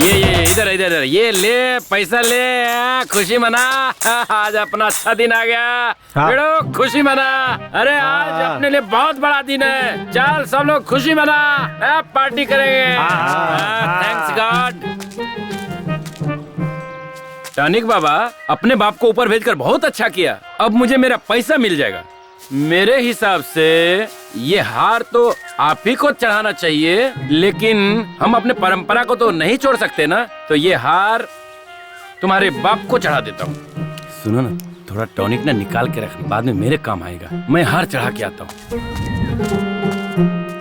ये इधर ये ले पैसा ले, खुशी मना। आज अपना अच्छा दिन आ गया। हाँ। बेड़ो खुशी मना। अरे आज अपने लिए बहुत बड़ा दिन है। चल सब लोग खुशी मना, पार्टी करेंगे। Thanks God. टॉनिक बाबा, अपने बाप को ऊपर भेजकर बहुत अच्छा किया। अब मुझे मेरा पैसा मिल जाएगा। मेरे हिसाब से ये हार तो आप ही को चढ़ाना चाहिए, लेकिन हम अपने परंपरा को तो नहीं छोड़ सकते ना। तो ये हार तुम्हारे बाप को चढ़ा देता हूँ। सुनो ना, थोड़ा टॉनिक ना निकाल के रखना, बाद में मेरे काम आएगा। मैं हार चढ़ा के आता हूँ।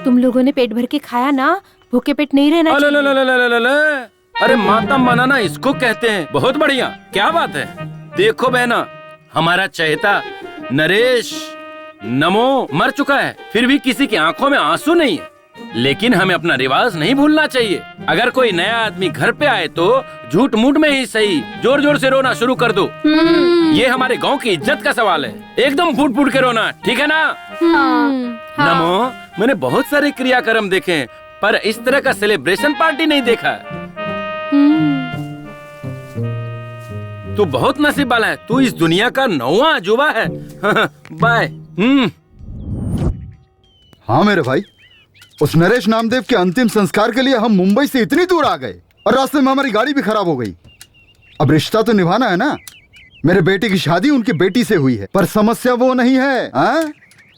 तुम लोगों ने पेट भर के खाया ना, भूखे पेट नहीं रहना चाहिए। अरे मातम बनाना इसको कहते हैं। बहुत बढ़िया, क्या बात है। देखो बहना, हमारा चहेता नरेश नमो मर चुका है, फिर भी किसी की आंखों में आंसू नहीं है। लेकिन हमें अपना रिवाज नहीं भूलना चाहिए। अगर कोई नया आदमी घर पे आए तो झूठ मूठ में ही सही जोर जोर से रोना शुरू कर दो। ये हमारे गांव की इज्जत का सवाल है। एकदम फूट फूट के रोना, ठीक है ना? नमो, मैंने बहुत सारे क्रियाक्रम देखे हैं, पर इस तरह का सेलिब्रेशन पार्टी नहीं देखा। तू बहुत नसीब वाला है, तू इस दुनिया का 9वां अजूबा है। बाय। हाँ मेरे भाई, उस नरेश नामदेव के अंतिम संस्कार के लिए हम मुंबई से इतनी दूर आ गए और रास्ते में हमारी गाड़ी भी खराब हो गई। अब रिश्ता तो निभाना है ना। मेरे बेटे की शादी उनकी बेटी से हुई है, पर समस्या वो नहीं है।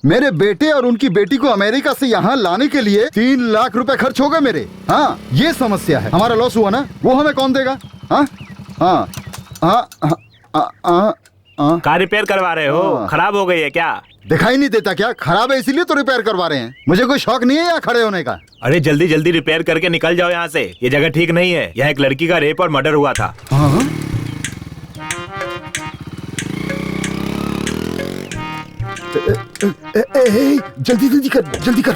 मेरे बेटे और उनकी बेटी को अमेरिका से यहाँ लाने के लिए 3 लाख रुपए खर्च हो गए मेरे। हाँ, ये समस्या है। हमारा लॉस हुआ ना, वो हमें कौन देगा? हाँ हाँ हाँ। कार रिपेयर करवा रहे हो? खराब हो गई है क्या? दिखाई नहीं देता क्या? खराब है इसीलिए तो रिपेयर करवा रहे हैं। मुझे कोई शौक नहीं है यहाँ खड़े होने का। अरे जल्दी जल्दी रिपेयर करके निकल जाओ यहाँ से। ये जगह ठीक नहीं है। यहाँ एक लड़की का रेप और मर्डर हुआ था। जल्दी जल्दी कर, जल्दी कर।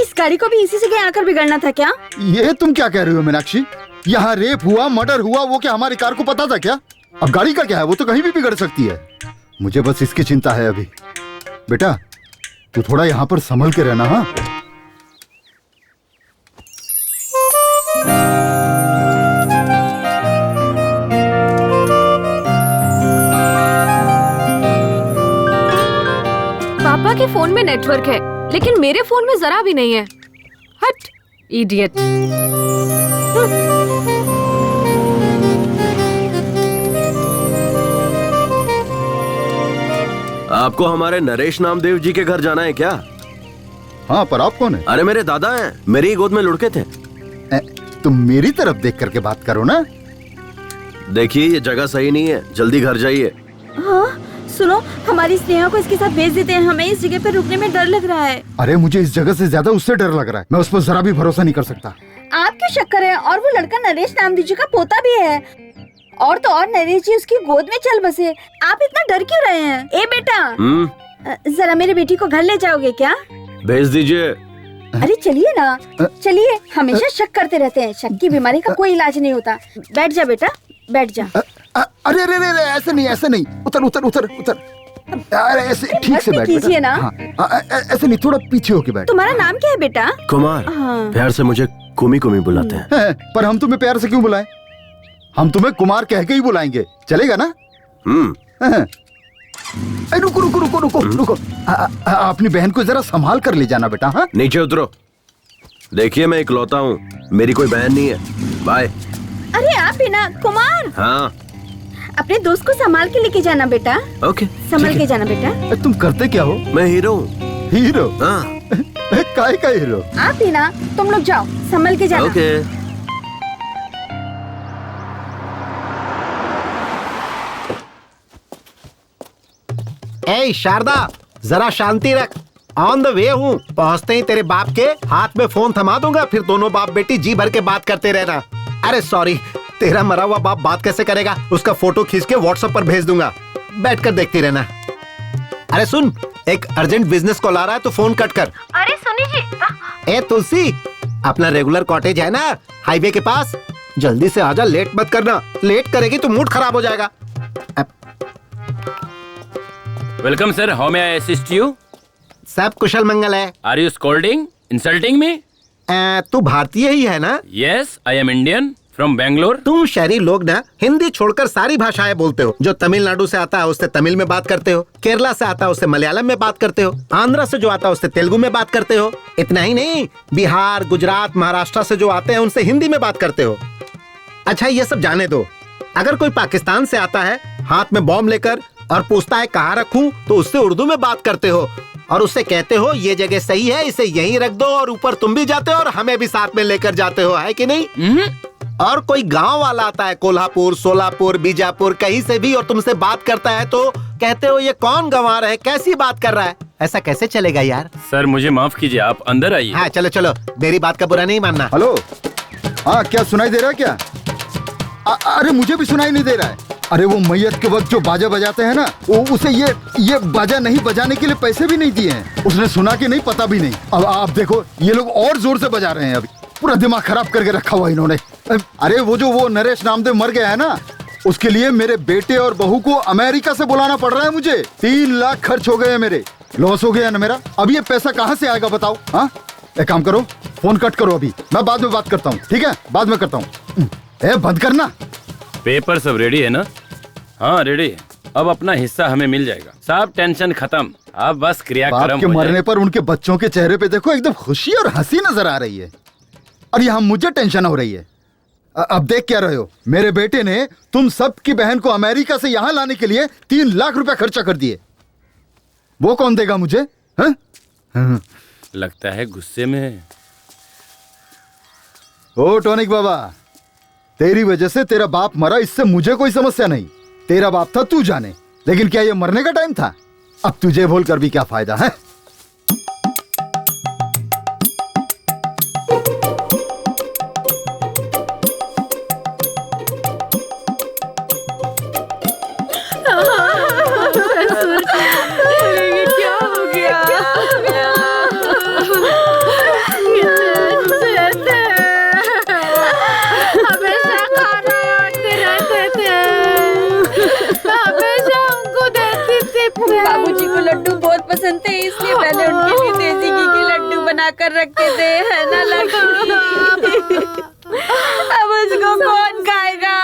इस गाड़ी को भी इसी जगह आकर बिगड़ना था क्या? ये तुम क्या कह रही हो मीनाक्षी? यहाँ रेप हुआ, मर्डर हुआ, वो क्या हमारी कार को पता था क्या? अब गाड़ी का क्या है, वो तो कहीं भी बिगड़ सकती है। मुझे बस इसकी चिंता है अभी। बेटा तू थोड़ा यहाँ पर संभल के रहना। हाँ पापा के फोन में नेटवर्क है, लेकिन मेरे फोन में जरा भी नहीं है। हट, इडियट। आपको हमारे नरेश नामदेव जी के घर जाना है क्या? हाँ, पर आप कौन है? अरे मेरे दादा हैं, मेरी गोद में लुढ़के थे। तुम मेरी तरफ देख करके बात करो ना। देखिए ये जगह सही नहीं है, जल्दी घर जाइए। हाँ, सुनो, हमारी स्नेहा को इसके साथ भेज देते हैं। हमें इस जगह पर रुकने में डर लग रहा है। अरे मुझे इस जगह से ज्यादा उससे डर लग रहा है। मैं उस पर जरा भी भरोसा नहीं कर सकता। आप क्यों शक कर रहे हैं? और वो लड़का नरेश नामदेव जी का पोता भी है। और तो और नरेश जी उसकी गोद में चल बसे। आप इतना डर क्यों रहे हैं? ए बेटा, जरा मेरी बेटी को घर ले जाओगे क्या? भेज दीजिए। अरे चलिए ना, चलिए। हमेशा शक करते रहते हैं। शक की बीमारी का कोई इलाज नहीं होता। बैठ जा बेटा, बैठ जा। अरे अरे अरे, ऐसे नहीं, ऐसे नहीं। उतर उतर उतर उतर। अरे ऐसे ठीक से बैठ कीजिए ना। हाँ, ऐसे नहीं, थोड़ा पीछे होके बैठ। तुम्हारा नाम क्या है बेटा? कुमार। प्यार से मुझे कुमी कुमी बुलाते हैं। पर हम तुम्हें प्यार से क्यों बुलाएं? हम तुम्हें कुमार कह के ही बुलाएंगे, चलेगा ना? रुको रुको रुको रुको रुको। अपनी बहन को जरा संभाल कर ले जाना बेटा। हाँ, नीचे उतरो। देखिए मैं इकलौता हूँ, मेरी कोई बहन नहीं है। बाय। अरे आप भी ना कुमार। हाँ, अपने दोस्त को संभाल के लेके जाना बेटा। ओके, संभाल के जाना बेटा। तुम करते क्या हो? मैं हीरो हूँ। हीरो? हाँ। काय का हीरो? आप ही ना, तुम लोग जाओ, संभल के जाना। ओके। ए शारदा, जरा शांति रख। ऑन द वे हूँ। पहुँचते ही तेरे बाप के हाथ में फोन थमा दूंगा, फिर दोनों बाप बेटी जी भर के बात करते रहना। अरे सॉरी, तेरा मरा हुआ बाप बात कैसे करेगा? उसका फोटो खींच के व्हाट्सएप पर भेज दूंगा, बैठकर देखती रहना। अरे सुन, एक अर्जेंट बिजनेस कॉल आ रहा है तो फोन कट कर। अरे सुनी जी। ए तुलसी, अपना रेगुलर कॉटेज है ना हाईवे के पास, जल्दी से आजा, लेट मत करना। लेट करेगी तो मूड खराब हो जाएगा। Welcome sir, how may I assist you? सब कुशल मंगल है। Are you scolding, insulting me? तू भारतीय ही है ना? Yes, I am Indian from Bangalore. तुम शहरी लोग ना हिंदी छोड़कर सारी भाषाएं बोलते हो। जो तमिलनाडु से आता है उससे तमिल में बात करते हो, केरला से आता है उससे मलयालम में बात करते हो, आंध्रा से जो आता है उससे तेलुगु में बात करते हो। इतना ही नहीं, बिहार, गुजरात, महाराष्ट्र से जो आते हैं उनसे हिंदी में बात करते हो। अच्छा ये सब जाने दो, अगर कोई पाकिस्तान से आता है हाथ में बॉम्ब लेकर और पूछता है कहाँ रखूं, तो उससे उर्दू में बात करते हो और उससे कहते हो ये जगह सही है, इसे यहीं रख दो, और ऊपर तुम भी जाते हो और हमें भी साथ में लेकर जाते हो, है कि नहीं? और कोई गांव वाला आता है कोल्हापुर, सोलापुर, बीजापुर, कहीं से भी, और तुमसे बात करता है तो कहते हो ये कौन गंवार है, कैसी बात कर रहा है। ऐसा कैसे चलेगा यार? सर मुझे माफ कीजिए, आप अंदर आइए। हाँ चलो चलो, मेरी बात का बुरा नहीं मानना। हेलो, हाँ क्या सुनाई दे रहा है क्या? अरे मुझे भी सुनाई नहीं दे रहा है। अरे वो मैयत के वक्त जो बाजा बजाते हैं ना, वो उसे ये बाजा नहीं बजाने के लिए पैसे भी नहीं दिए हैं। उसने सुना कि नहीं पता भी नहीं। अब आप देखो ये लोग और जोर से बजा रहे हैं। अभी पूरा दिमाग खराब करके रखा हुआ इन्होंने। अरे वो नरेश नामदेव मर गया है ना, उसके लिए मेरे बेटे और बहू को अमेरिका से बुलाना पड़ रहा है मुझे। 3 लाख खर्च हो गए हैं मेरे, लॉस हो गया ना मेरा। अब ये पैसा कहाँ से आएगा बताओ? हाँ, एक काम करो, फोन कट करो अभी, मैं बाद में बात करता हूँ। ठीक है, बाद में करता हूँ। बंद करना। पेपर सब रेडी है ना? हाँ रेडी है। अब अपना हिस्सा हमें मिल जाएगा। सब टेंशन खत्म, अब बस क्रियाक्रम बाप के मरने पर उनके बच्चों के चेहरे पे देखो एकदम खुशी और हंसी नजर आ रही है, और यहाँ मुझे टेंशन हो रही है। अब देख क्या रहे हो, मेरे बेटे ने तुम सब की बहन को अमेरिका से यहाँ लाने के लिए 3 लाख रुपया खर्चा कर दिए। वो कौन देगा मुझे? हा? हाँ। लगता है गुस्से में है। ओ टॉनिक बाबा, तेरी वजह से तेरा बाप मरा, इससे मुझे कोई समस्या नहीं। तेरा बाप था तू जाने, लेकिन क्या ये मरने का टाइम था? अब तुझे बोलकर भी क्या फायदा है? क्या हो गया? हमेशा खाना बांटते रहते थे, हमेशा उनको देती थी। बाबूजी को लड्डू बहुत पसंद थे, इसलिए मैंने उनके लिए देसी घी के लड्डू बनाकर रखे थे, है ना लड्डू? अब उसको कौन खाएगा?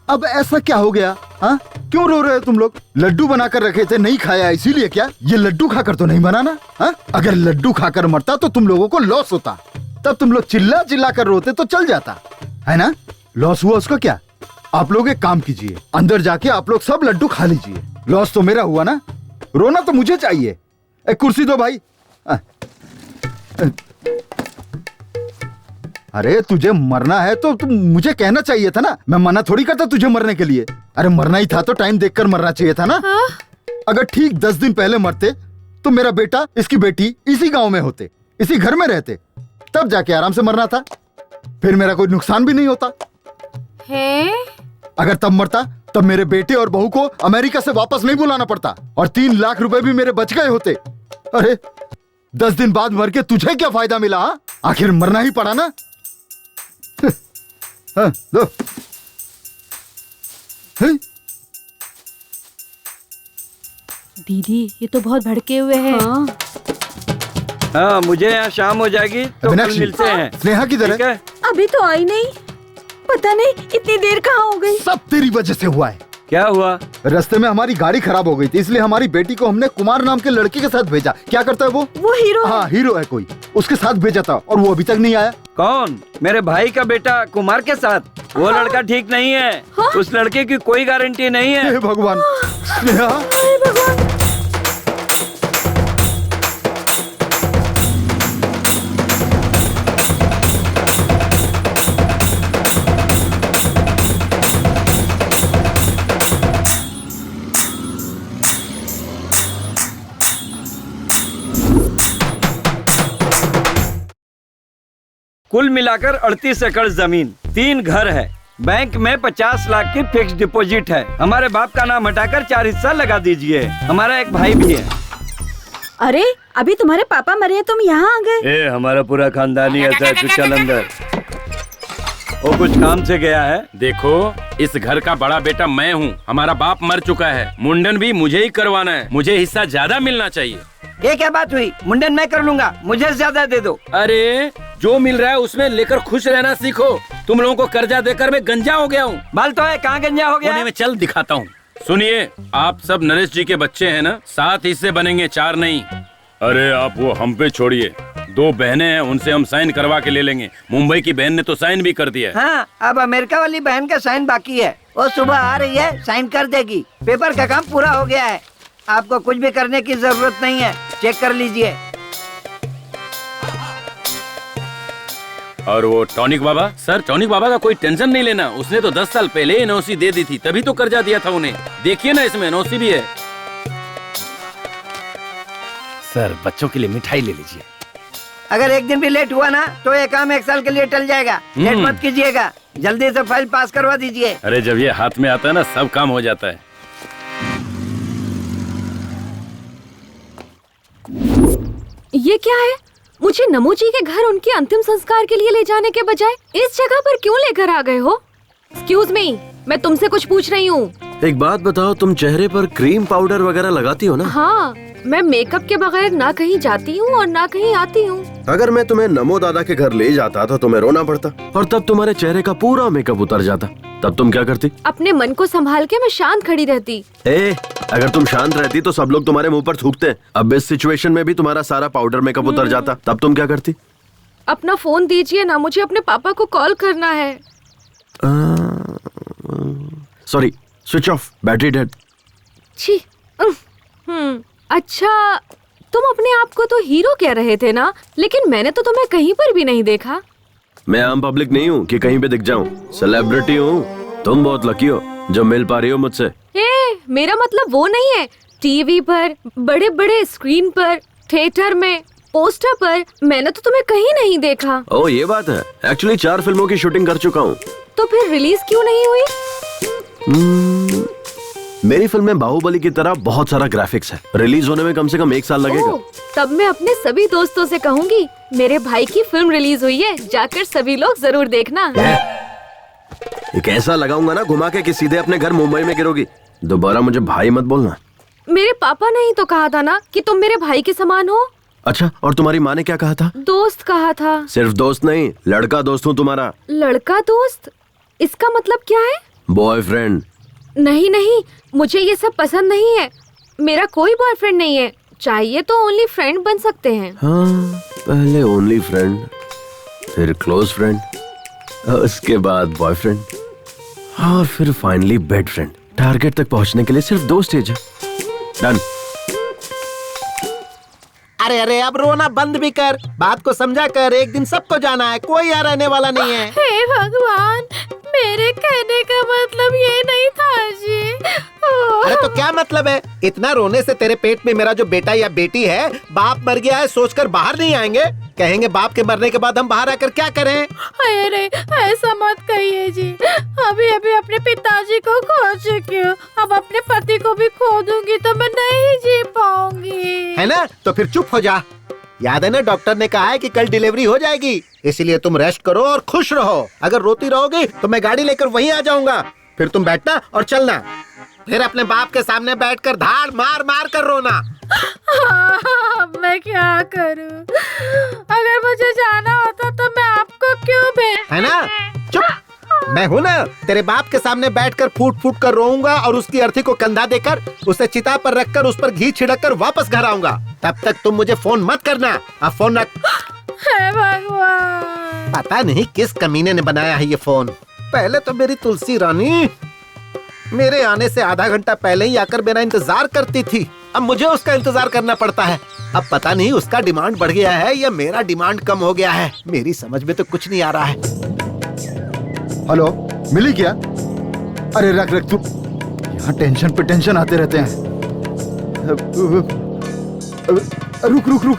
अब ऐसा क्या हो गया? हाँ, क्यों रो रहे हो तुम लोग? लड्डू बनाकर रखे थे, नहीं खाया इसीलिए क्या? ये लड्डू खाकर तो नहीं मरा ना? हाँ, अगर लड्डू खाकर मरता तो तुम लोगों को लॉस होता, तब तुम लोग चिल्ला चिल्ला कर रोते तो चल जाता, है ना? लॉस हुआ उसका क्या? आप लोग एक काम कीजिए, अंदर जाके आप लोग सब लड्डू खा लीजिए। लॉस तो मेरा हुआ ना, रोना तो मुझे चाहिए। एक कुर्सी दो भाई। अरे तुझे मरना है तो तुम मुझे कहना चाहिए था ना, मैं मना थोड़ी करता तुझे मरने के लिए। अरे मरना ही था तो टाइम देखकर मरना चाहिए था ना। हाँ? अगर ठीक 10 दिन पहले मरते तो मेरा बेटा, इसकी बेटी इसी गांव में होते, इसी घर में रहते, तब जाके आराम से मरना था, फिर मेरा कोई नुकसान भी नहीं होता है? अगर तब मरता तब मेरे बेटे और बहू को अमेरिका से वापस नहीं बुलाना पड़ता, और 3 लाख रुपए भी मेरे बच गए होते। अरे 10 दिन बाद मर के तुझे क्या फायदा मिला? हा? आखिर मरना ही पड़ा ना। हाँ, दो। दीदी ये तो बहुत भड़के हुए हैं। हाँ, मुझे यहाँ शाम हो जाएगी तो कल मिलते हैं। स्नेहा किधर है? अभी तो आई नहीं, पता नहीं इतनी देर कहाँ हो गई। सब तेरी वजह से हुआ है। क्या हुआ? रास्ते में हमारी गाड़ी खराब हो गई थी, इसलिए हमारी बेटी को हमने कुमार नाम के लड़के के साथ भेजा। क्या करता है वो? हीरो। हाँ, हीरो है कोई, उसके साथ भेजा था और वो अभी तक नहीं आया। कौन? मेरे भाई का बेटा कुमार के साथ? वो लड़का ठीक नहीं है। हाँ? उस लड़के की कोई गारंटी नहीं है। हे भगवान। स्नेहा, भगवान। कुल मिलाकर 38 एकड़ जमीन, 3 घर है, बैंक में 50 लाख की फिक्स डिपॉजिट है। हमारे बाप का नाम हटाकर 4 हिस्सा लगा दीजिए। हमारा एक भाई भी है। अरे अभी तुम्हारे पापा मरे, तुम यहाँ आ गए? हमारा पूरा खानदान ही ऐसा है। चल अंदर। वो कुछ काम से गया है। देखो, इस घर का बड़ा बेटा मैं हूँ। हमारा बाप मर चुका है, मुंडन भी मुझे ही करवाना है। मुझे हिस्सा ज्यादा मिलना चाहिए। ये क्या बात हुई? मुंडन मैं कर लूंगा, मुझे ज्यादा दे दो। अरे जो मिल रहा है उसमें लेकर खुश रहना सीखो। तुम लोगों को कर्जा देकर मैं गंजा हो गया हूँ। बाल तो है, कहाँ गंजा हो गया? में चल दिखाता हूँ। सुनिए, आप सब नरेश जी के बच्चे हैं ना? 7 हिस्से बनेंगे, 4 नहीं। अरे आप वो हम पे छोड़िए, 2 बहनें हैं, उनसे हम साइन करवा के ले लेंगे। मुंबई की बहन ने तो साइन भी कर दिया है। हाँ, अब अमेरिका वाली बहन का साइन बाकी है। वो सुबह आ रही है, साइन कर देगी। पेपर का काम पूरा हो गया है। आपको कुछ भी करने की जरूरत नहीं है, चेक कर लीजिए। और वो टॉनिक बाबा, सर टॉनिक बाबा का कोई टेंशन नहीं लेना। उसने तो 10 साल पहले एनओसी दे दी थी, तभी तो कर्जा दिया था उन्हें। देखिए ना, इसमें एनओसी भी है। सर बच्चों के लिए मिठाई ले लीजिए। अगर एक दिन भी लेट हुआ ना तो ये काम 1 साल के लिए टल जाएगा। लेट मत कीजिएगा, जल्दी से फाइल पास करवा दीजिए। अरे जब ये हाथ में आता है ना, सब काम हो जाता है। ये क्या है? मुझे नमो जी के घर उनके अंतिम संस्कार के लिए ले जाने के बजाय इस जगह पर क्यों लेकर आ गए हो? एक्सक्यूज मी, मैं तुमसे कुछ पूछ रही हूँ। एक बात बताओ, तुम चेहरे पर क्रीम पाउडर वगैरह लगाती हो ना? हाँ, मैं मेकअप के बगैर ना कहीं जाती हूँ और ना कहीं आती हूँ। अगर मैं तुम्हें नमो दादा के घर ले जाता तो तुम्हें रोना पड़ता और तब तुम्हारे चेहरे का पूरा मेकअप उतर जाता, तब तुम क्या करती? अपने मन को संभाल के मैं शांत खड़ी रहती। अगर तुम शांत रहती तो सब लोग तुम्हारे मुंह पर थूकते। अब इस सिचुएशन में भी तुम्हारा सारा पाउडर मेकअप उतर जाता, तब तुम क्या करती? अपना फोन दीजिए ना, मुझे अपने पापा को कॉल करना है। Sorry, switch off, battery dead. छी। अच्छा, तुम अपने आप को तो हीरो कह रहे थे ना, लेकिन मैंने तो तुम्हें कहीं पर भी नहीं देखा। मैं आम पब्लिक नहीं हूँ कि कहीं पे दिख जाऊँ, सेलिब्रिटी हूँ। तुम बहुत लकी हो जो मिल पा रही हो मुझसे। मेरा मतलब वो नहीं है। टीवी पर, बड़े बड़े स्क्रीन पर, थिएटर में, पोस्टर पर, मैंने तो तुम्हें कहीं नहीं देखा। ओह, ये बात है। एक्चुअली 4 फिल्मों की शूटिंग कर चुका हूँ। तो फिर रिलीज क्यों नहीं हुई? मेरी फिल्म में बाहुबली की तरह बहुत सारा ग्राफिक्स है। रिलीज होने में कम से कम 1 साल लगेगा। तब मैं अपने सभी दोस्तों से कहूँगी, मेरे भाई की फिल्म रिलीज हुई है, जाकर सभी लोग जरूर देखना। एक ऐसा लगाऊंगा ना घुमा के कि सीधे अपने घर मुंबई में गिरोगी। दोबारा मुझे भाई मत बोलना। मेरे पापा ने ही तो कहा था ना कि तुम मेरे भाई के समान हो। अच्छा, और तुम्हारी माँ ने क्या कहा था? दोस्त कहा था। सिर्फ दोस्त नहीं, लड़का दोस्त हूँ तुम्हारा। लड़का दोस्त? इसका मतलब क्या है? बॉयफ्रेंड। नहीं नहीं, मुझे ये सब पसंद नहीं है। मेरा कोई बॉयफ्रेंड नहीं है। चाहिए तो ओनली फ्रेंड बन सकते हैं। हाँ, पहले ओनली फ्रेंड, फिर क्लोज फ्रेंड, उसके बाद बॉयफ्रेंड, और फिर फाइनली बेड फ्रेंड। टारगेट तक पहुंचने के लिए सिर्फ 2 स्टेज है। डन। अरे अरे, अब रोना बंद भी कर, बात को समझा कर। एक दिन सबको जाना है, कोई यहाँ रहने वाला नहीं है। हे भगवान, मेरे कहने का मतलब ये नहीं था जी। अरे तो क्या मतलब है? इतना रोने से तेरे पेट में मेरा जो बेटा या बेटी है, बाप मर गया है सोचकर बाहर नहीं आएंगे? कहेंगे बाप के मरने के बाद हम बाहर आकर क्या करें? अरे ऐसा मत कहिए जी। अभी अभी अपने पिताजी को खो चुकी हूँ, अब अपने पति को भी खो दूंगी तो मैं नहीं जी पाऊंगी। है ना? तो फिर चुप हो जा। याद है ना, डॉक्टर ने कहा है कि कल डिलीवरी हो जाएगी, इसलिए तुम रेस्ट करो और खुश रहो। अगर रोती रहोगी तो मैं गाड़ी लेकर वहीं आ जाऊंगा, फिर तुम बैठना और चलना, फिर अपने बाप के सामने बैठकर धाड़ मार मार कर रोना। मैं क्या करूं? अगर मुझे जाना होता तो मैं आपको क्यों है ना? चुप। मैं हूँ ना, तेरे बाप के सामने बैठकर फूट फूट कर रोऊंगा और उसकी अर्थी को कंधा देकर उसे चिता पर रखकर उस पर घी छिड़क कर वापस घर आऊंगा। तब तक तुम मुझे फोन मत करना। अब फोन रख। हे भगवान, पता नहीं किस कमीने ने बनाया है ये फोन। पहले तो मेरी तुलसी रानी मेरे आने से आधा घंटा पहले ही आकर मेरा इंतजार करती थी, अब मुझे उसका इंतजार करना पड़ता है। अब पता नहीं उसका डिमांड बढ़ गया है या मेरा डिमांड कम हो गया है, मेरी समझ में तो कुछ नहीं आ रहा है। हेलो, मिली क्या? अरे रख रख तू, यहाँ टेंशन पे टेंशन आते रहते हैं। रुक रुक रुक,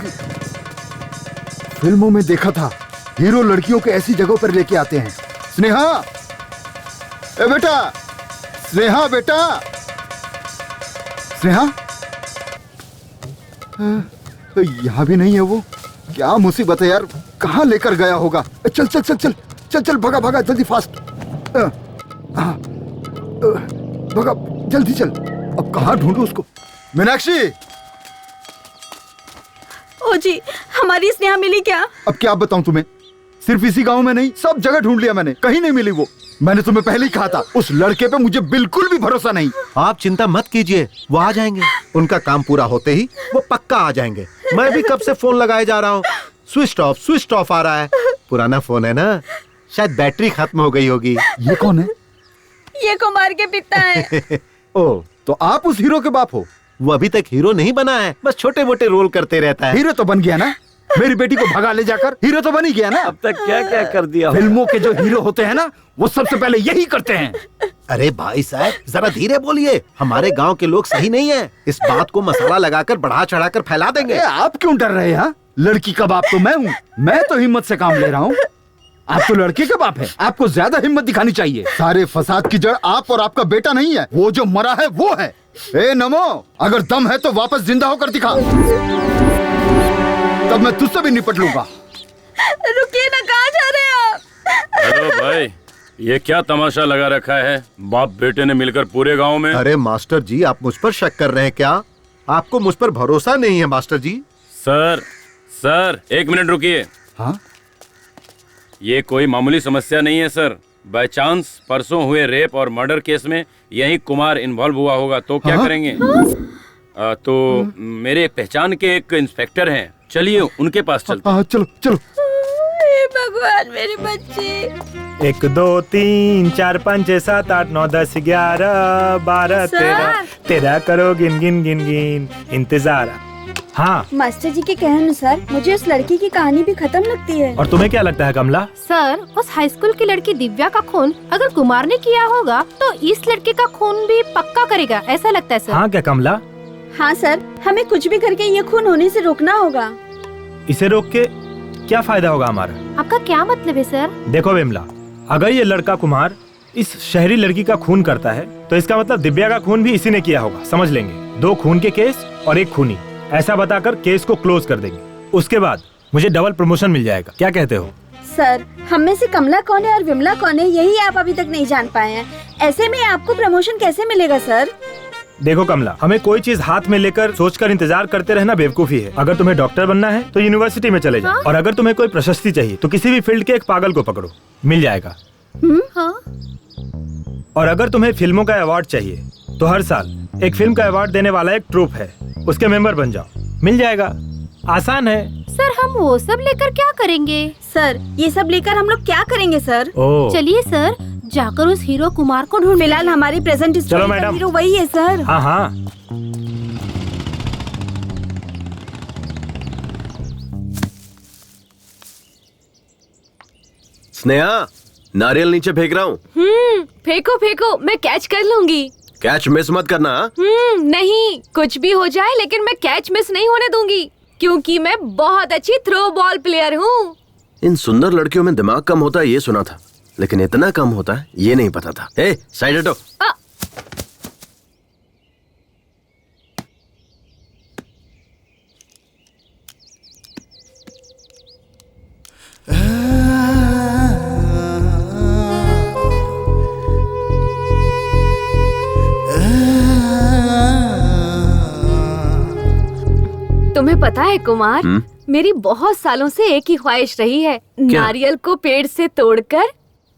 फिल्मों में देखा था हीरो लड़कियों को ऐसी जगहों पर लेके आते हैं। स्नेहा, ए बेटा, स्नेहा बेटा, स्नेहा, यहाँ भी नहीं है वो। क्या मुसीबत है यार, कहाँ लेकर गया होगा? चल चल चल चल चल चल, भगा भगा जल्दी, फास्ट भगा जल्दी चल। अब कहाँ ढूंढूं उसको? मीनाक्षी! ओ जी, हमारी स्नेहा मिली क्या? अब क्या बताऊं तुम्हें, सिर्फ इसी गांव में नहीं, सब जगह ढूंढ लिया मैंने, कहीं नहीं मिली वो। मैंने तुम्हें पहले ही कहा था, उस लड़के पे मुझे बिल्कुल भी भरोसा नहीं। आप चिंता मत कीजिए, वो आ जाएंगे। उनका काम पूरा होते ही वो पक्का आ जाएंगे। मैं भी कब से फोन लगाए जा रहा हूँ, स्विच ऑफ आ रहा है। पुराना फोन है ना, शायद बैटरी खत्म हो गई होगी। ये कौन है? ये कुमार के पिता है। ओ, तो आप उस हीरो के बाप हो? वो अभी तक हीरो नहीं बना है, बस छोटे मोटे रोल करते रहता है। हीरो तो बन गया ना, मेरी बेटी को भगा ले जाकर हीरो तो बन ही गया ना। अब तक क्या क्या कर दिया। फिल्मों के जो हीरो होते हैं ना, वो सबसे पहले यही करते हैं। अरे भाई साहब, जरा धीरे बोलिए, हमारे गांव के लोग सही नहीं है। इस बात को मसाला लगाकर बढ़ा चढ़ाकर फैला देंगे। आप क्यों डर रहे हैं? लड़की का बाप तो मैं हूँ, मैं तो हिम्मत से काम ले रहा हूँ। आप तो लड़के का बाप है, आपको ज्यादा हिम्मत दिखानी चाहिए। सारे फसाद की जड़ आप और आपका बेटा नहीं है, वो जो मरा है वो है। ए नमो, अगर दम है तो वापस जिंदा होकर दिखा। तब मैं तुझसे भी निपट लूंगा। रुकिए ना, कहाँ जा रहे हैं आप? हेलो भाई, ये क्या तमाशा लगा रखा है? बाप बेटे ने मिलकर पूरे गांव में। अरे मास्टर जी, आप मुझ पर शक कर रहे हैं क्या? आपको मुझ पर भरोसा नहीं है मास्टर जी? सर 1 मिनट रुकिए। हाँ? ये कोई मामूली समस्या नहीं है सर। बाय चांस परसों हुए रेप और मर्डर केस में यही कुमार इन्वॉल्व हुआ होगा तो क्या करेंगे? तो मेरे पहचान के एक इंस्पेक्टर हैं, चलिए उनके पास चलते हैं। चलो चलो। हे भगवान, मेरे बच्चे। 1 2 3 4 5 6 7 8 9 10 11 12 13 करो गिन गिन गिन गिन इंतजार। हाँ मास्टर जी के कहने अनुसार मुझे उस लड़की की कहानी भी खत्म लगती है। और तुम्हें क्या लगता है कमला? सर, उस हाई स्कूल की लड़की दिव्या का खून अगर कुमार ने किया होगा तो इस लड़के का खून भी पक्का करेगा, ऐसा लगता है सर। हाँ क्या कमला? हाँ सर, हमें कुछ भी करके ये खून होने से रोकना होगा। इसे रोक के क्या फायदा होगा हमारा? आपका क्या मतलब है सर? देखो विमला, अगर ये लड़का कुमार इस शहरी लड़की का खून करता है तो इसका मतलब दिव्या का खून भी इसी ने किया होगा, समझ लेंगे। 2 खून के केस और 1 खूनी, ऐसा बताकर केस को क्लोज कर देंगे। उसके बाद मुझे डबल प्रमोशन मिल जाएगा, क्या कहते हो? सर, हम में से कमला कौन है और विमला कौन है यही आप अभी तक नहीं जान पाए हैं। ऐसे में आपको प्रमोशन कैसे मिलेगा सर? देखो कमला, हमें कोई चीज हाथ में लेकर सोचकर इंतजार करते रहना बेवकूफी है। अगर तुम्हें डॉक्टर बनना है तो यूनिवर्सिटी में चले जाओ। और अगर तुम्हें कोई प्रशस्ति चाहिए तो किसी भी फील्ड के एक पागल को पकड़ो, मिल जाएगा। हाँ? और अगर तुम्हें फिल्मों का अवार्ड चाहिए तो हर साल एक फिल्म का अवार्ड देने वाला एक ट्रूप है, उसके मेंबर बन जाओ, मिल जाएगा। आसान है। सर, हम वो सब लेकर क्या करेंगे? सर, ये सब लेकर हम लोग क्या करेंगे सर? चलिए सर, जाकर उस हीरो कुमार को ढूंढ। फिलहाल हमारी प्रेजेंट चलो मैडम, हीरो वही है सर। हाँ हाँ। स्नेहा, नारियल नीचे फेंक रहा हूँ। फेंको फेंको, मैं कैच कर लूंगी। कैच मिस मत करना। नहीं, कुछ भी हो जाए लेकिन मैं कैच मिस नहीं होने दूंगी, क्योंकि मैं बहुत अच्छी थ्रो बॉल प्लेयर हूँ। इन सुंदर लड़कियों में दिमाग कम होता है ये सुना था, लेकिन इतना कम होता है ये नहीं पता था। ए, साइड हटो। तुम्हें पता है कुमार, मेरी बहुत सालों से एक ही ख्वाहिश रही है, नारियल को पेड़ से तोड़कर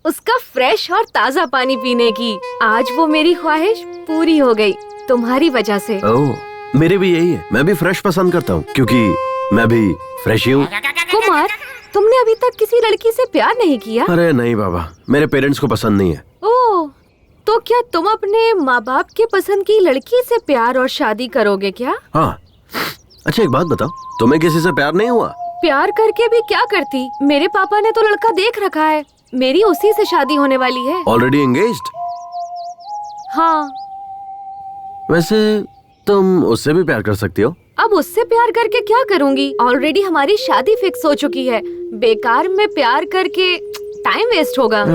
उसका फ्रेश और ताज़ा पानी पीने की। आज वो मेरी ख्वाहिश पूरी हो गई तुम्हारी वजह से। ओह, मेरी भी यही है। मैं भी फ्रेश पसंद करता हूँ क्योंकि मैं भी फ्रेश ही हूँ। कुमार, तुमने अभी तक किसी लड़की से प्यार नहीं किया? अरे नहीं बाबा, मेरे पेरेंट्स को पसंद नहीं है। ओह, तो क्या तुम अपने माँ बाप के पसंद की लड़की से प्यार और शादी करोगे क्या? हाँ। अच्छा एक बात बताओ, तुम्हें किसी से प्यार नहीं हुआ? प्यार करके भी क्या करती, मेरे पापा ने तो लड़का देख रखा है, मेरी उसी से शादी होने वाली है। Already engaged? हाँ। वैसे तुम उससे भी प्यार कर सकती हो। अब उससे प्यार करके क्या करूँगी, ऑलरेडी हमारी शादी फिक्स हो चुकी है। बेकार में प्यार करके टाइम वेस्ट होगा।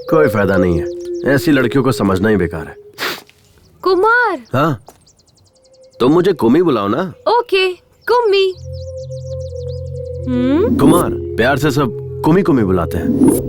कोई फायदा नहीं है, ऐसी लड़कियों को समझना ही बेकार है। कुमार। हाँ, तुम मुझे कुमी बुलाओ ना। ओके, कुम्मी। कुमार, प्यार से सब कुमी कुमी बुलाते हैं।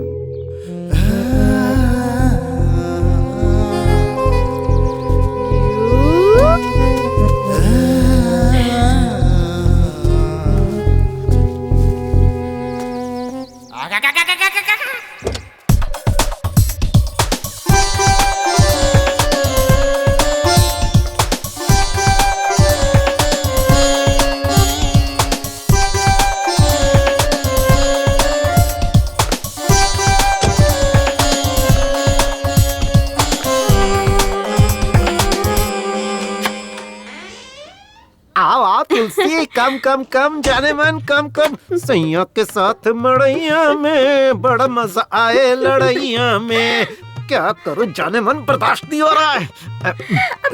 तुलसी कम कम कम जाने मन कम कम, सैया के साथ मड़ैया में बड़ा मजा आए लड़ैया में। क्या करूं जाने मन, बर्दाश्त नहीं हो रहा है।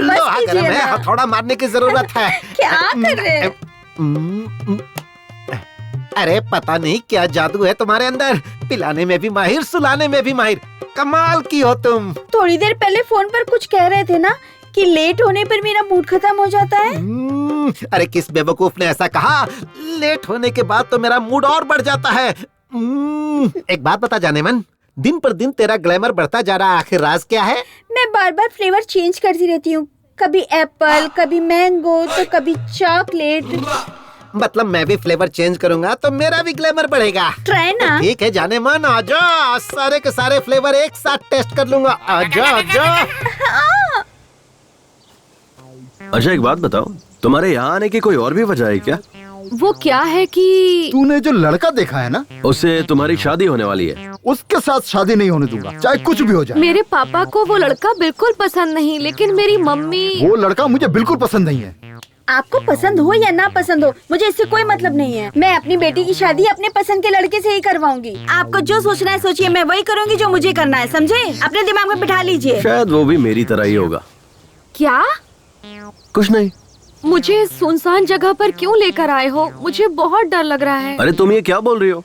लोहा गर्म है, हथौड़ा मारने की जरूरत है। क्या कर रहे हैं? अरे पता नहीं क्या जादू है तुम्हारे अंदर, पिलाने में भी माहिर, सुलाने में भी माहिर। कमाल की हो तुम। थोड़ी देर पहले फोन पर कुछ कह रहे थे ना, कि लेट होने पर मेरा मूड खत्म हो जाता है? अरे किस बेवकूफ ने ऐसा कहा? लेट होने के बाद तो मेरा मूड और बढ़ जाता है। एक बात बता जाने मन, दिन पर दिन तेरा ग्लैमर बढ़ता जा रहा है, आखिर राज क्या है? मैं बार बार फ्लेवर चेंज करती रहती हूँ, कभी एप्पल, कभी मैंगो, तो कभी चॉकलेट। मतलब मैं भी फ्लेवर चेंज करूंगा तो मेरा भी ग्लैमर बढ़ेगा। ट्राई ना। ठीक है जाने मन, आजा, सारे के सारे फ्लेवर एक साथ टेस्ट कर लूंगा। आजा आजा। अच्छा एक बात बताओ, तुम्हारे यहाँ आने की कोई और भी वजह है क्या? वो क्या है कि तूने जो लड़का देखा है ना, उससे तुम्हारी शादी होने वाली है। उसके साथ शादी नहीं होने दूंगा, चाहे कुछ भी हो जाए। मेरे पापा को वो लड़का बिल्कुल पसंद नहीं, लेकिन मेरी मम्मी। वो लड़का मुझे बिल्कुल पसंद नहीं है। आपको पसंद हो या ना पसंद हो, मुझे इससे कोई मतलब नहीं है। मैं अपनी बेटी की शादी अपने पसंद के लड़के से ही करवाऊंगी। आपको जो सोचना है सोचिए, मैं वही करूंगी जो मुझे करना है, समझे? अपने दिमाग में बिठा लीजिए। शायद वो भी मेरी तरह ही होगा। क्या? कुछ नहीं। मुझे सुनसान जगह पर क्यों लेकर आए हो? मुझे बहुत डर लग रहा है। अरे तुम ये क्या बोल रही हो?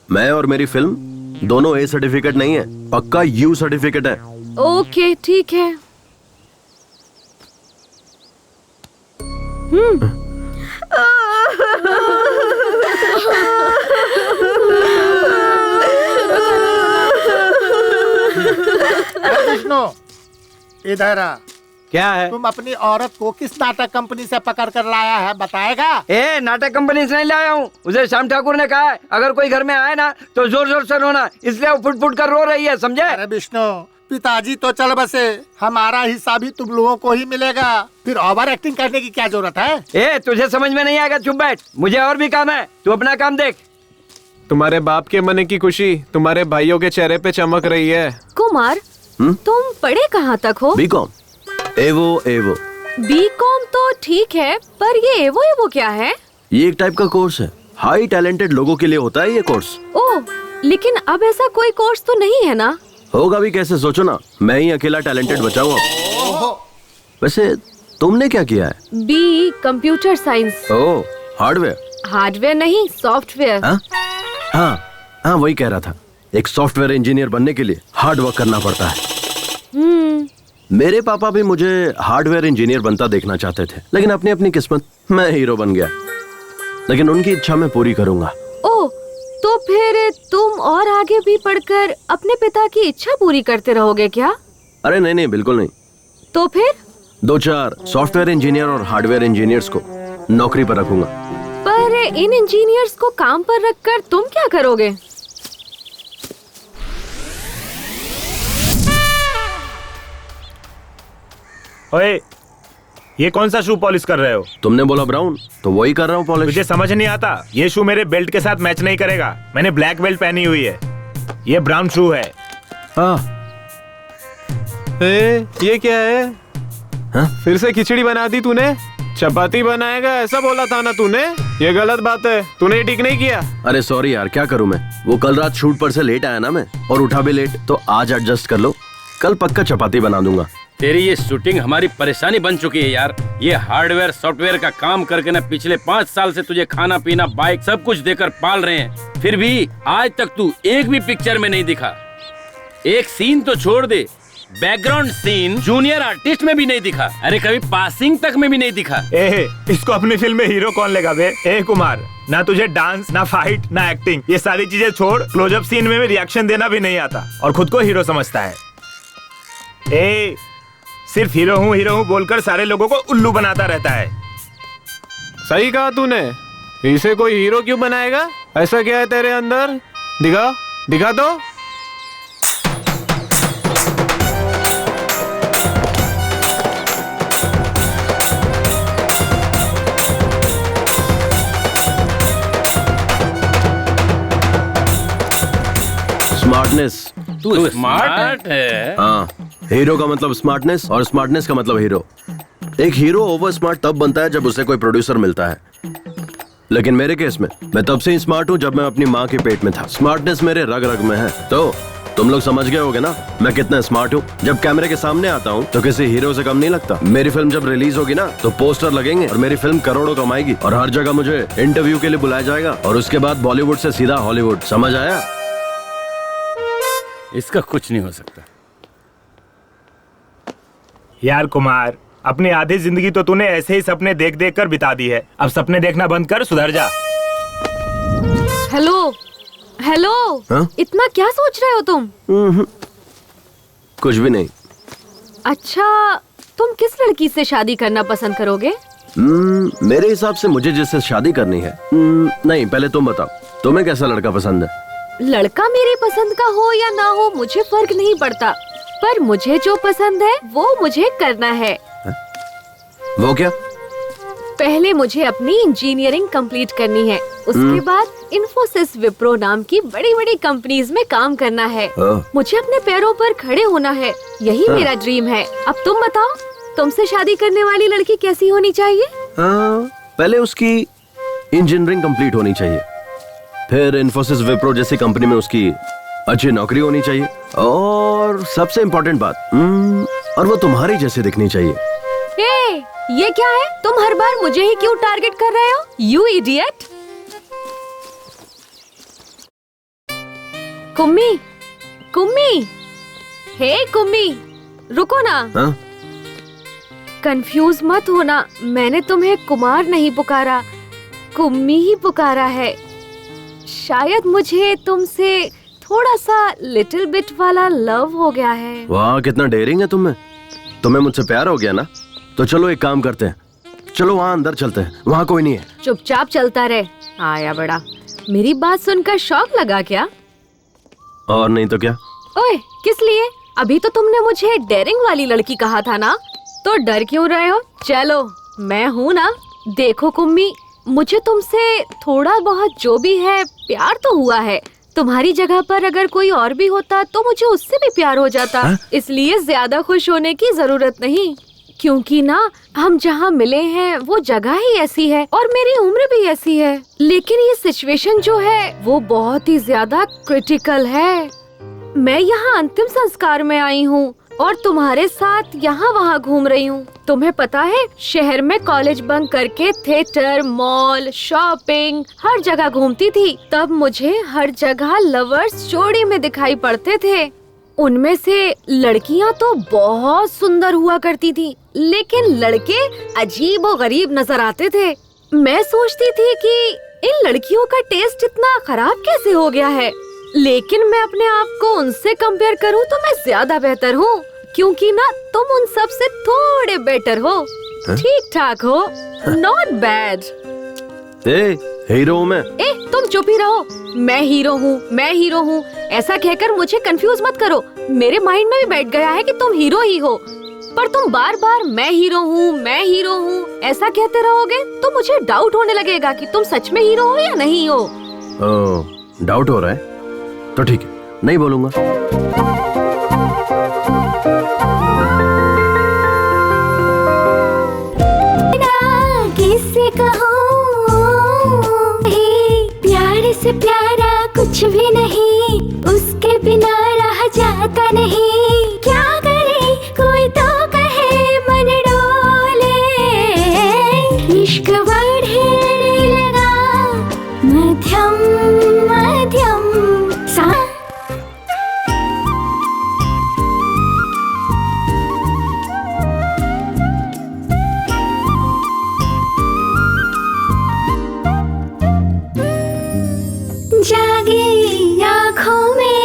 मैं और मेरी फिल्म दोनों ए सर्टिफिकेट नहीं है, पक्का यू सर्टिफिकेट है। ओके ठीक है। विष्णु इधर आ। क्या है? तुम अपनी औरत को किस नाटक कंपनी से पकड़ कर लाया है, बताएगा? नाटक कंपनी से नहीं लाया हूँ, उसे श्याम ठाकुर ने कहा है अगर कोई घर में आए ना तो जोर जोर से रोना, इसलिए वो फुट फुट कर रो रही है, समझे? अरे विष्णु, पिताजी तो चल बसे, हमारा हिस्सा भी तुम लोगों को ही मिलेगा, फिर ओवर एक्टिंग करने की क्या जरूरत है? तुझे समझ में नहीं आएगा, चुप बैठ, मुझे और भी काम है, तू अपना काम देख। तुम्हारे बाप के मन की खुशी तुम्हारे भाइयों के चेहरे पे चमक रही है। कुमार, तुम पढ़े कहाँ तक हो? बीकॉम। एवो। बीकॉम तो ठीक है, पर ये एवो क्या है? ये एक टाइप का कोर्स है, हाई टैलेंटेड लोगों के लिए होता है ये कोर्स। ओह, लेकिन अब ऐसा कोई कोर्स तो नहीं है ना? होगा भी कैसे, सोचो ना, मैं ही अकेला टैलेंटेड बचा हूँ। वैसे तुमने क्या किया है? B computer science. Oh, hardware. Hardware नहीं, सॉफ्टवेयर। हाँ वही कह रहा था, एक सॉफ्टवेयर इंजीनियर बनने के लिए हार्ड वर्क करना पड़ता है। मेरे पापा भी मुझे हार्डवेयर इंजीनियर बनता देखना चाहते थे, लेकिन अपनी अपनी किस्मत, मैं हीरो बन गया। लेकिन उनकी इच्छा मैं पूरी करूंगा। ओह, तो फिर तुम और आगे भी पढ़कर अपने पिता की इच्छा पूरी करते रहोगे क्या? अरे नहीं, बिल्कुल नहीं। तो फिर 2-4 सॉफ्टवेयर इंजीनियर और हार्डवेयर इंजीनियर्स को नौकरी पर रखूंगा। पर इन इंजीनियर्स को काम पर रखकर तुम क्या करोगे? ओए, ये कौन सा शू पॉलिश कर रहे हो? तुमने बोला ब्राउन, तो वही कर रहा हूँ पॉलिश। मुझे समझ नहीं आता, ये शू मेरे बेल्ट के साथ मैच नहीं करेगा। मैंने ब्लैक बेल्ट पहनी हुई है, ये ब्राउन शू है। ये क्या है? फिर से खिचड़ी बना दी तूने? चपाती बनाएगा ऐसा बोला था ना तूने? ये गलत बात है, तूने ये ठीक नहीं किया। अरे सॉरी यार, क्या करूँ मैं, वो कल रात शूट पर से लेट आया ना मैं, और उठा भी लेट, तो आज एडजस्ट कर लो, कल पक्का चपाती बना दूंगा। तेरी ये शूटिंग हमारी परेशानी बन चुकी है यार। ये हार्डवेयर सॉफ्टवेयर का काम करके ना पिछले 5 साल से तुझे खाना पीना बाइक सब कुछ देकर पाल रहे हैं, फिर भी आज तक तू एक भी पिक्चर में नहीं दिखा। एक सीन तो छोड़ दे, बैकग्राउंड सीन जूनियर आर्टिस्ट में भी नहीं दिखा। अरे कभी पासिंग तक में भी नहीं दिखा। इसको अपनी फिल्म में हीरो कौन लेगा बे? कुमार, ना तुझे डांस, ना फाइट, ना एक्टिंग, ये सारी चीजें छोड़, क्लोजअप सीन में भी रिएक्शन देना भी नहीं आता और खुद को हीरो समझता है। सिर्फ हीरो हूँ बोलकर सारे लोगों को उल्लू बनाता रहता है। सही कहा तूने, इसे कोई हीरो क्यों बनाएगा? ऐसा क्या है तेरे अंदर? दिखा तो। स्मार्टनेस। तू स्मार्ट है? हाँ, हीरो का मतलब स्मार्टनेस और स्मार्टनेस का मतलब हीरो। एक हीरो ओवर स्मार्ट तब बनता है जब उसे कोई प्रोड्यूसर मिलता है, लेकिन मेरे केस में मैं तब से ही स्मार्ट हूँ जब मैं अपनी माँ के पेट में था। स्मार्टनेस मेरे रग रग में है। तो तुम लोग समझ गए होगे ना मैं कितना स्मार्ट हूँ। जब कैमरे के सामने आता हूँ तो किसी हीरो से कम नहीं लगता। मेरी फिल्म जब रिलीज होगी ना तो पोस्टर लगेंगे और मेरी फिल्म करोड़ों कमाएगी और हर जगह मुझे इंटरव्यू के लिए बुलाया जाएगा और उसके बाद बॉलीवुड से सीधा हॉलीवुड। समझ आया? इसका कुछ नहीं हो सकता यार कुमार, अपनी आधी जिंदगी तो तूने ऐसे ही सपने देख देख कर बिता दी है। अब सपने देखना बंद कर, सुधर जा। हेलो हेलो, हाँ? इतना क्या सोच रहे हो तुम? कुछ भी नहीं। अच्छा, तुम किस लड़की से शादी करना पसंद करोगे? मेरे हिसाब से मुझे जिससे शादी करनी है। नहीं, पहले तुम बताओ, तुम्हें कैसा लड़का पसंद है? लड़का मेरी पसंद का हो या ना हो मुझे फर्क नहीं पड़ता, पर मुझे जो पसंद है वो मुझे करना है। वो क्या? पहले मुझे अपनी इंजीनियरिंग कंप्लीट करनी है, उसके बाद इन्फोसिस, विप्रो नाम की बड़ी बड़ी कंपनीज में काम करना है। मुझे अपने पैरों पर खड़े होना है, यही मेरा ड्रीम है। अब तुम बताओ, तुमसे शादी करने वाली लड़की कैसी होनी चाहिए? पहले उसकी इंजीनियरिंग कंप्लीट होनी चाहिए, फिर इन्फोसिस, विप्रो जैसी कंपनी में उसकी अच्छी नौकरी होनी चाहिए, और सबसे इम्पोर्टेंट बात, और वो तुम्हारी जैसे दिखनी चाहिए। ये क्या है? तुम हर बार मुझे ही क्यों टारगेट कर रहे हो? You idiot! Kummi, Kummi, hey Kummi, रुको ना। हाँ? कंफ्यूज मत होना, मैंने तुम्हें कुमार नहीं पुकारा, कुम्मी ही पुकारा है। शायद मुझे तुमसे थोड़ा सा लिटिल बिट वाला लव हो गया है। वाह, कितना डेयरिंग है तुम्हें मुझसे प्यार हो गया ना? तो चलो एक काम करते हैं, चलो वहाँ अंदर चलते हैं, वहाँ कोई नहीं है। चुपचाप चलता रहे, आया बड़ा। मेरी बात सुनकर शौक लगा क्या? और नहीं तो क्या? ओए, किस लिए? अभी तो तुमने मुझे डेयरिंग वाली लड़की कहा था ना, तो डर क्यों रहे हो? चलो, मैं हूँ ना। देखो कुम्मी, मुझे तुमसे थोड़ा बहुत जो भी है प्यार तो हुआ है। तुम्हारी जगह पर अगर कोई और भी होता तो मुझे उससे भी प्यार हो जाता। इसलिए ज्यादा खुश होने की जरूरत नहीं, क्योंकि ना हम जहाँ मिले हैं वो जगह ही ऐसी है और मेरी उम्र भी ऐसी है। लेकिन ये सिचुएशन जो है वो बहुत ही ज्यादा क्रिटिकल है। मैं यहाँ अंतिम संस्कार में आई हूँ और तुम्हारे साथ यहाँ वहाँ घूम रही हूँ। तुम्हें पता है, शहर में कॉलेज बंक करके थिएटर, मॉल, शॉपिंग हर जगह घूमती थी। तब मुझे हर जगह लवर्स जोड़ी में दिखाई पड़ते थे। उनमें से लड़कियाँ तो बहुत सुंदर हुआ करती थी, लेकिन लड़के अजीब और गरीब नजर आते थे। मैं सोचती थी कि इन लड़कियों का टेस्ट इतना खराब कैसे हो गया है, लेकिन मैं अपने आप को उनसे कंपेयर करूं तो मैं ज्यादा बेहतर हूं, क्योंकि ना तुम उन सब से थोड़े बेटर हो, ठीक ठाक हो, नॉट बैड। हीरो मैं। तुम चुप ही रहो। मैं हीरो हूँ, मैं हीरो हूँ, ऐसा कहकर मुझे कंफ्यूज मत करो। मेरे माइंड में भी बैठ गया है कि तुम हीरो ही हो, पर तुम बार बार मैं हीरो हूँ, मैं हीरो हूँ ऐसा कहते रहोगे तो मुझे डाउट होने लगेगा कि तुम सच में हीरो हो या नहीं हो। डाउट हो रहा है तो ठीक है, नहीं बोलूंगा। किससे कहूँ, प्यार से प्यारा कुछ भी नहीं, उसके बिना रह जाता नहीं। क्या करे कोई तो कहे मन डोले, इश्क बढ़ने लगा मध्यम मध्यम सा। जागे आँखों में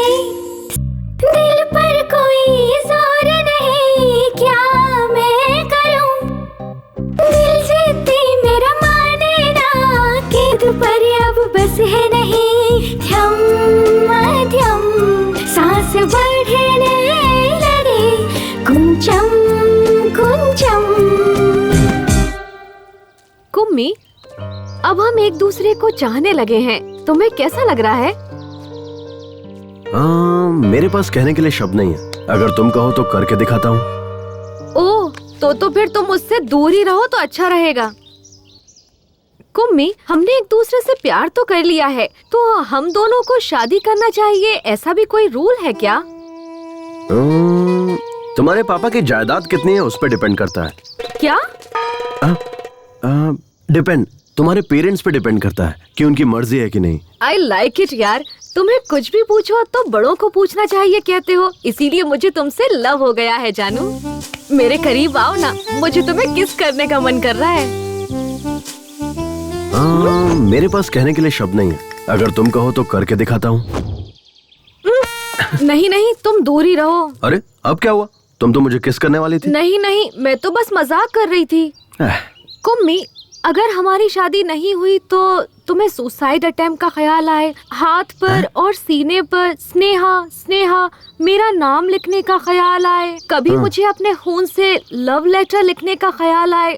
दिल पर कोई जोर नहीं, क्या मैं करूं दिल जिद्दी मेरा माने ना, कि तू पर अब बस है नहीं। ध्यम मध्यम सांस बढ़ने लगे, कुंचम कुंचम। कुम्मी, अब हम एक दूसरे को चाहने लगे हैं, तुम्हें कैसा लग रहा है? मेरे पास कहने के लिए शब्द नहीं है, अगर तुम कहो तो करके दिखाता हूँ। ओह, तो फिर तुम मुझसे दूर ही रहो तो अच्छा रहेगा। कुम्मी, हमने एक दूसरे से प्यार तो कर लिया है, तो हम दोनों को शादी करना चाहिए, ऐसा भी कोई रूल है क्या? तुम्हारे पापा की जायदाद कितनी है उस पर डिपेंड करता है। क्या? डिपेंड, तुम्हारे पेरेंट्स पे डिपेंड करता है कि उनकी मर्जी है कि नहीं। आई लाइक इट यार, तुम्हें कुछ भी पूछो तो बड़ों को पूछना चाहिए कहते हो, इसीलिए मुझे तुमसे लव हो गया है जानू। मेरे करीब आओ ना, मुझे तुम्हें किस करने का मन कर रहा है। मेरे पास कहने के लिए शब्द नहीं है, अगर तुम कहो तो करके दिखाता हूँ। नहीं नहीं, तुम दूर ही रहो। अरे अब क्या हुआ, तुम तो मुझे किस करने वाली थी। नहीं नहीं, मैं तो बस मजाक कर रही थी। कुम्मी, अगर हमारी शादी नहीं हुई तो तुम्हें सुसाइड अटेम्प्ट का ख्याल आए, हाथ पर और सीने पर स्नेहा स्नेहा मेरा नाम लिखने का ख्याल आए, कभी मुझे अपने खून से लव लेटर लिखने का ख्याल आए।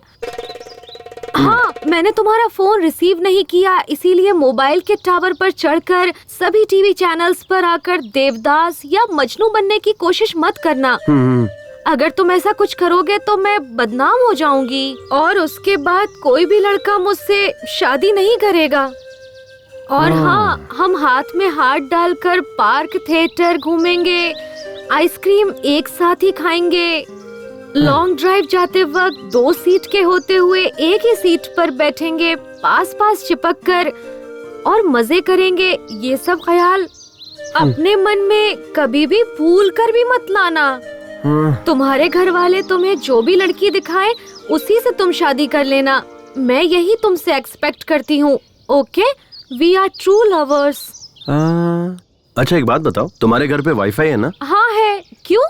हाँ, मैंने तुम्हारा फोन रिसीव नहीं किया, इसीलिए मोबाइल के टावर पर चढ़कर सभी टीवी चैनल्स पर आकर देवदास या मजनू बनने की कोशिश मत करना। अगर तुम ऐसा कुछ करोगे तो मैं बदनाम हो जाऊंगी और उसके बाद कोई भी लड़का मुझसे शादी नहीं करेगा। और हाँ, हम हाथ में हाथ डालकर पार्क थिएटर घूमेंगे, आइसक्रीम एक साथ ही खाएंगे, लॉन्ग ड्राइव जाते वक्त 2 सीट के होते हुए एक ही सीट पर बैठेंगे, पास पास चिपक कर और मजे करेंगे। ये सब ख्याल अपने मन में कभी भी भूल कर भी मत लाना। तुम्हारे घर वाले तुम्हें जो भी लड़की दिखाएं, उसी से तुम शादी कर लेना। मैं यही तुमसे एक्सपेक्ट करती हूँ। Okay, we are true lovers. अच्छा एक बात बताओ, तुम्हारे घर पे वाईफाई है ना? हाँ है। क्यों?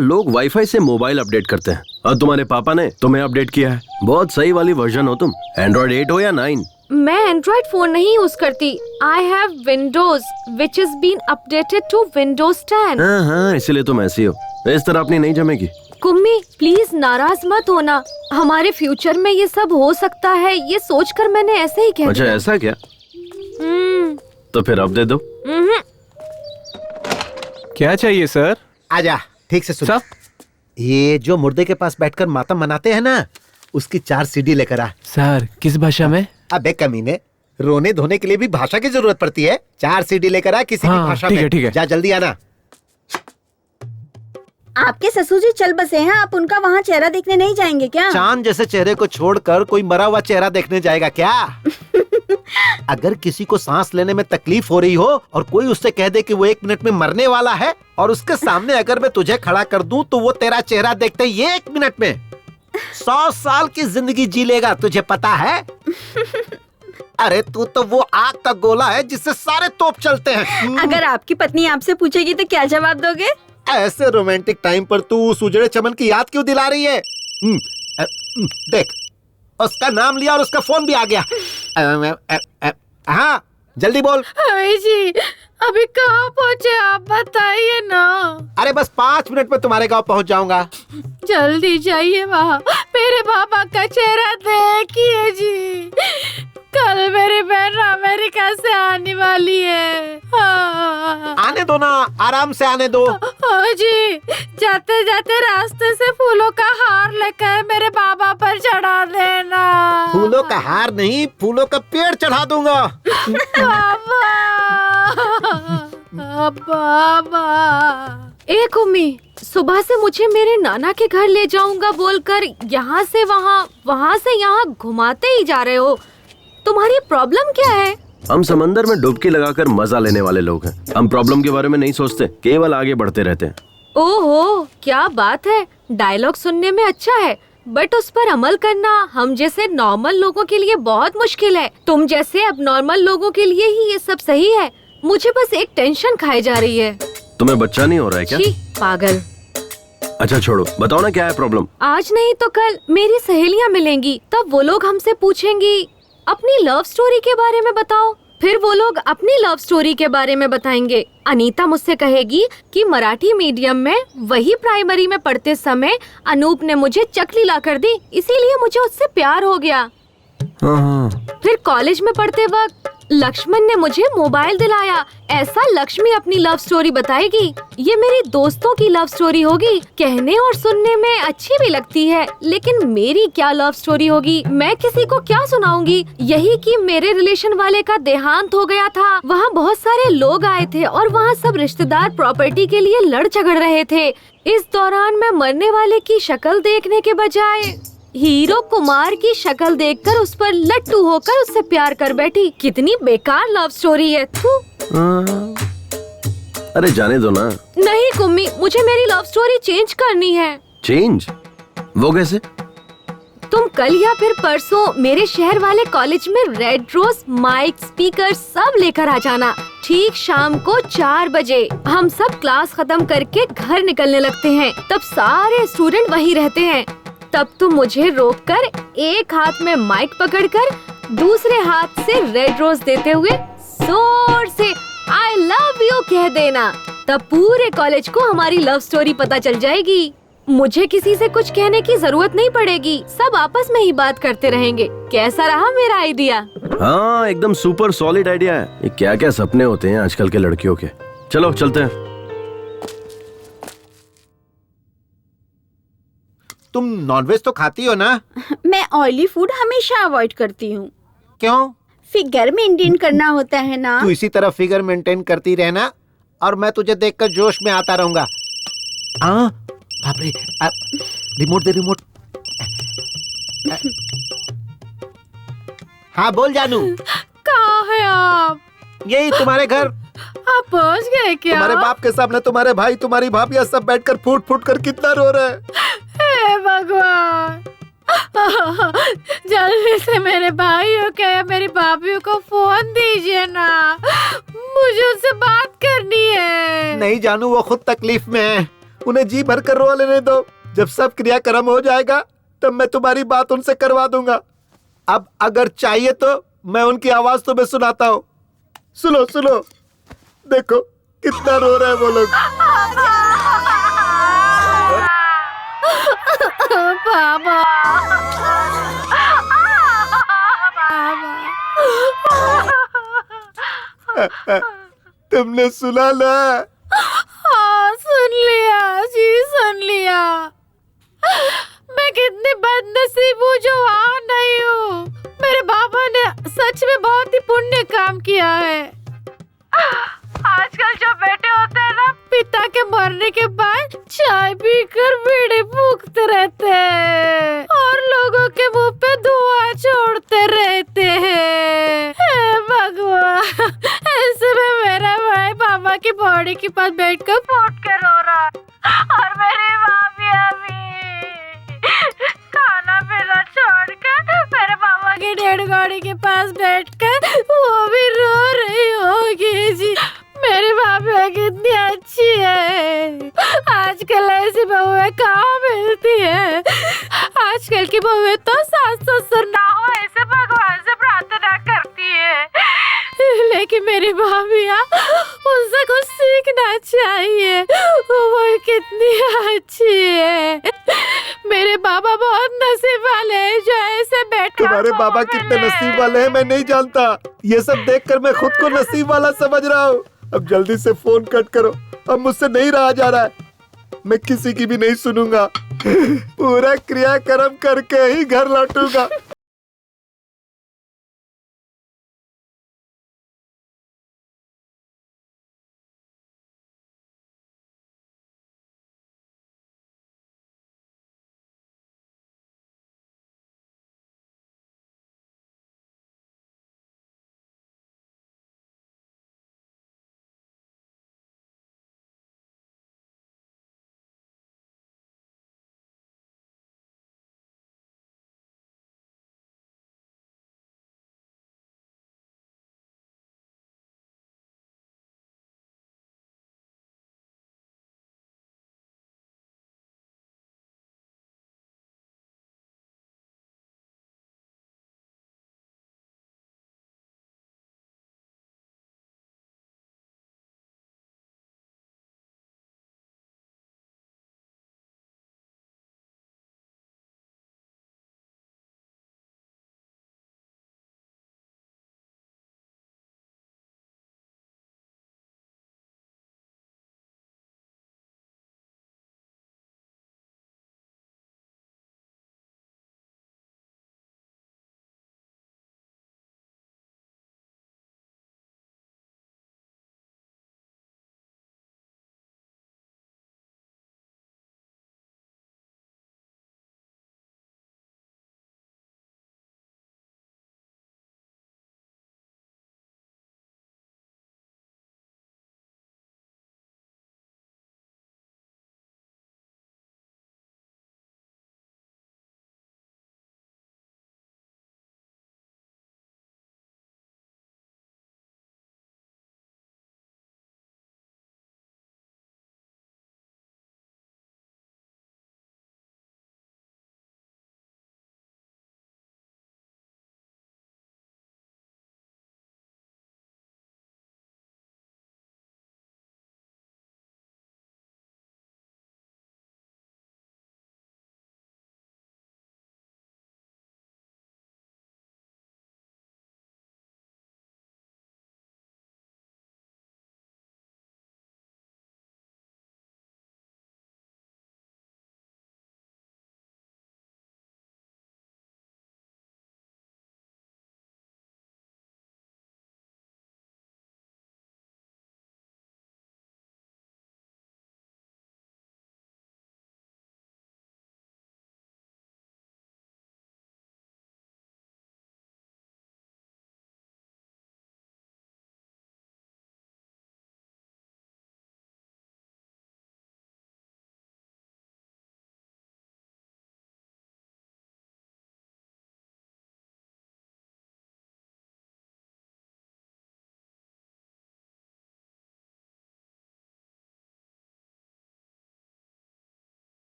लोग वाईफाई से मोबाइल अपडेट करते हैं और तुम्हारे पापा ने तुम्हें अपडेट किया है। बहुत सही वाली वर्जन हो तुम, एंड्रॉइड 8 हो या 9? मैं एंड्रॉइड फोन नहीं यूज करती। I have Windows which is been updated to Windows 10। हाँ, इसीलिए तुम ऐसी हो। इस तरह अपनी नहीं जमेगी। कुम्मी, प्लीज नाराज मत होना, हमारे फ्यूचर में ये सब हो सकता है, ये सोचकर मैंने ऐसे ही कह दिया। अच्छा ऐसा क्या? तो फिर अब दे दो। क्या चाहिए सर? आजा, ठीक से सुन। ये जो मुर्दे के पास बैठकर मातम मनाते हैं ना, उसकी 4 सीडी लेकर आ। सर किस भाषा में? अबे कमीने, रोने धोने के लिए भी भाषा की जरूरत पड़ती है। 4 सीडी लेकर आ किसी भी भाषा में। ठीक है। जा जल्दी आना। आपके ससुर जी चल बसे हैं, आप उनका वहाँ चेहरा देखने नहीं जाएंगे क्या? चांद जैसे चेहरे को छोड़कर कोई मरा हुआ चेहरा देखने जाएगा क्या? अगर किसी को सांस लेने में तकलीफ हो रही हो और कोई उससे कह दे कि वो 1 मिनट में मरने वाला है, और उसके सामने अगर मैं तुझे खड़ा कर दूं तो वो तेरा चेहरा देखते ही 1 मिनट में 100 साल की जिंदगी जी लेगा, तुझे पता है? अरे तू तो वो आग का गोला है जिससे सारे तोप चलते हैं। अगर आपकी पत्नी आपसे पूछेगी तो क्या जवाब दोगे? ऐसे रोमांटिक टाइम पर तू उस उजड़े चमन की याद क्यों दिला रही है? देख, उसका नाम लिया और उसका फोन भी आ गया। हाँ जल्दी बोल। जी अभी कहाँ पहुँचे आप बताइए ना। अरे बस 5 मिनट में तुम्हारे गांव पहुँच जाऊंगा। जल्दी जाइए, वहाँ मेरे पापा का चेहरा देखिए जी। कल मेरी बहन अमेरिका से आने वाली है। हाँ। आने दो ना, आराम से आने दो। जी, जाते जाते रास्ते से फूलों का हार लेकर मेरे बाबा पर चढ़ा देना। फूलों का हार नहीं, फूलों का पेड़ चढ़ा दूंगा। बाबा। एक उम्मी, सुबह से मुझे मेरे नाना के घर ले जाऊंगा बोलकर यहाँ से वहाँ, वहाँ से यहाँ घुमाते ही जा रहे हो। तुम्हारी प्रॉब्लम क्या है? हम समंदर में डुबकी लगाकर मजा लेने वाले लोग हैं। हम प्रॉब्लम के बारे में नहीं सोचते, केवल आगे बढ़ते रहते हैं। ओहो, क्या बात है। डायलॉग सुनने में अच्छा है, बट उस पर अमल करना हम जैसे नॉर्मल लोगों के लिए बहुत मुश्किल है। तुम जैसे अब नॉर्मल लोगों के लिए ही ये सब सही है। मुझे बस एक टेंशन खाई जा रही है। तुम्हें बच्चा नहीं हो रहा है क्या? पागल। अच्छा छोड़ो, बताओ ना क्या है प्रॉब्लम। आज नहीं तो कल मेरी सहेलियाँ मिलेंगी, तब वो लोग हमसे पूछेंगी अपनी लव स्टोरी के बारे में बताओ। फिर वो लोग अपनी लव स्टोरी के बारे में बताएंगे। अनीता मुझसे कहेगी कि मराठी मीडियम में वही प्राइमरी में पढ़ते समय अनूप ने मुझे चकली ला कर दी, इसीलिए मुझे उससे प्यार हो गया। फिर कॉलेज में पढ़ते वक्त लक्ष्मण ने मुझे मोबाइल दिलाया। ऐसा लक्ष्मी अपनी लव स्टोरी बताएगी। ये मेरी दोस्तों की लव स्टोरी होगी, कहने और सुनने में अच्छी भी लगती है, लेकिन मेरी क्या लव स्टोरी होगी? मैं किसी को क्या सुनाऊंगी? यही कि मेरे रिलेशन वाले का देहांत हो गया था। वहाँ बहुत सारे लोग आए थे और वहाँ सब रिश्तेदार प्रॉपर्टी के लिए लड़ झगड़ रहे थे। इस दौरान मैं मरने वाले की शक्ल देखने के बजाय हीरो कुमार की शक्ल देखकर उस पर लट्टू होकर उससे प्यार कर बैठी। कितनी बेकार लव स्टोरी है। अरे जाने दो ना। नहीं कुम्मी, मुझे मेरी लव स्टोरी चेंज करनी है। चेंज? वो कैसे? तुम कल या फिर परसों मेरे शहर वाले कॉलेज में रेड रोज माइक स्पीकर सब लेकर आ जाना। ठीक शाम को 4 बजे हम सब क्लास खत्म करके घर निकलने लगते हैं। तब सारे स्टूडेंट वहीं रहते हैं। तब तुम मुझे रोककर एक हाथ में माइक पकड़कर दूसरे हाथ से रेड रोज देते हुए जोर से आई लव यू कह देना। तब पूरे कॉलेज को हमारी लव स्टोरी पता चल जाएगी। मुझे किसी से कुछ कहने की जरूरत नहीं पड़ेगी, सब आपस में ही बात करते रहेंगे। कैसा रहा मेरा आइडिया? हाँ, एकदम सुपर सॉलिड आइडिया है। ये क्या क्या सपने होते हैं आजकल के लड़कियों के। चलो चलते हैं। तुम नॉनवेज तो खाती हो ना? मैं ऑयली फूड हमेशा अवॉइड करती हूँ। क्यों? फिगर मेंटेन करना होता है ना। तू इसी तरह फिगर मेंटेन करती रहना और मैं तुझे देखकर जोश में आता रहूंगा। हाँ, बाप रे, रिमोट दे रिमोट। हाँ बोल जानू। कहाँ है आप? यही तुम्हारे घर। आप पहुँच गए क्या? तुम्हारे बाप के सामने तुम्हारे भाई तुम्हारी भाभी सब बैठकर फूट फूट कर कितना रो रहे हैं। हे भगवान, जल्दी से मेरे भाइयों के या मेरी भाभीयों को फोन दीजिए ना, मुझे उनसे बात करनी है। नहीं जानू, वो खुद तकलीफ में है, उन्हें जी भर कर रो लेने दो। जब सब क्रियाक्रम हो जाएगा तब मैं तुम्हारी बात उनसे करवा दूंगा। अब अगर चाहिए तो मैं उनकी आवाज तुम्हें सुनाता हूँ। सुनो सुनो, देखो कितना रो रहे हैं वो लोग। पापा, तुमने सुना ना? हाँ सुन लिया जी, सुन लिया। मैं कितनी बदनसीब हूँ जो वहाँ नहीं हूँ। मेरे बाबा ने सच में बहुत ही पुण्य काम किया है। आजकल जो बेटे होते हैं ना, पिता के मरने के बाद चाय पीकर बीड़ी फूकते रहते हैं और लोगों के मुंह पे धुआं छोड़ते रहते हैं। हे भगवान, ऐसे में मेरा भाई पापा की बॉडी के पास बैठकर फूट के रो रहा और मेरी भाभी अभी खाना पीना छोड़कर मेरे पापा की डेड बॉडी के पास बैठकर वो भी रो रही होगी जी। मेरी भाभी कितनी अच्छी है। आजकल ऐसी बहुएं कहाँ मिलती है। आजकल की बहुएं तो सास ससुर ना हो ऐसे भगवान से प्रार्थना करती है, लेकिन मेरी भाभियाँ उनसे कुछ सीखना चाहिए। वो कितनी अच्छी है। मेरे बाबा बहुत नसीब वाले हैं जो ऐसे बैठे। तुम्हारे बाबा कितने नसीब वाले हैं मैं नहीं जानता। ये सब देखकर मैं खुद को नसीब वाला समझ रहा हूँ। अब जल्दी से फोन कट करो, अब मुझसे नहीं रहा जा रहा है। मैं किसी की भी नहीं सुनूंगा। पूरा क्रियाक्रम करके ही घर लौटूंगा।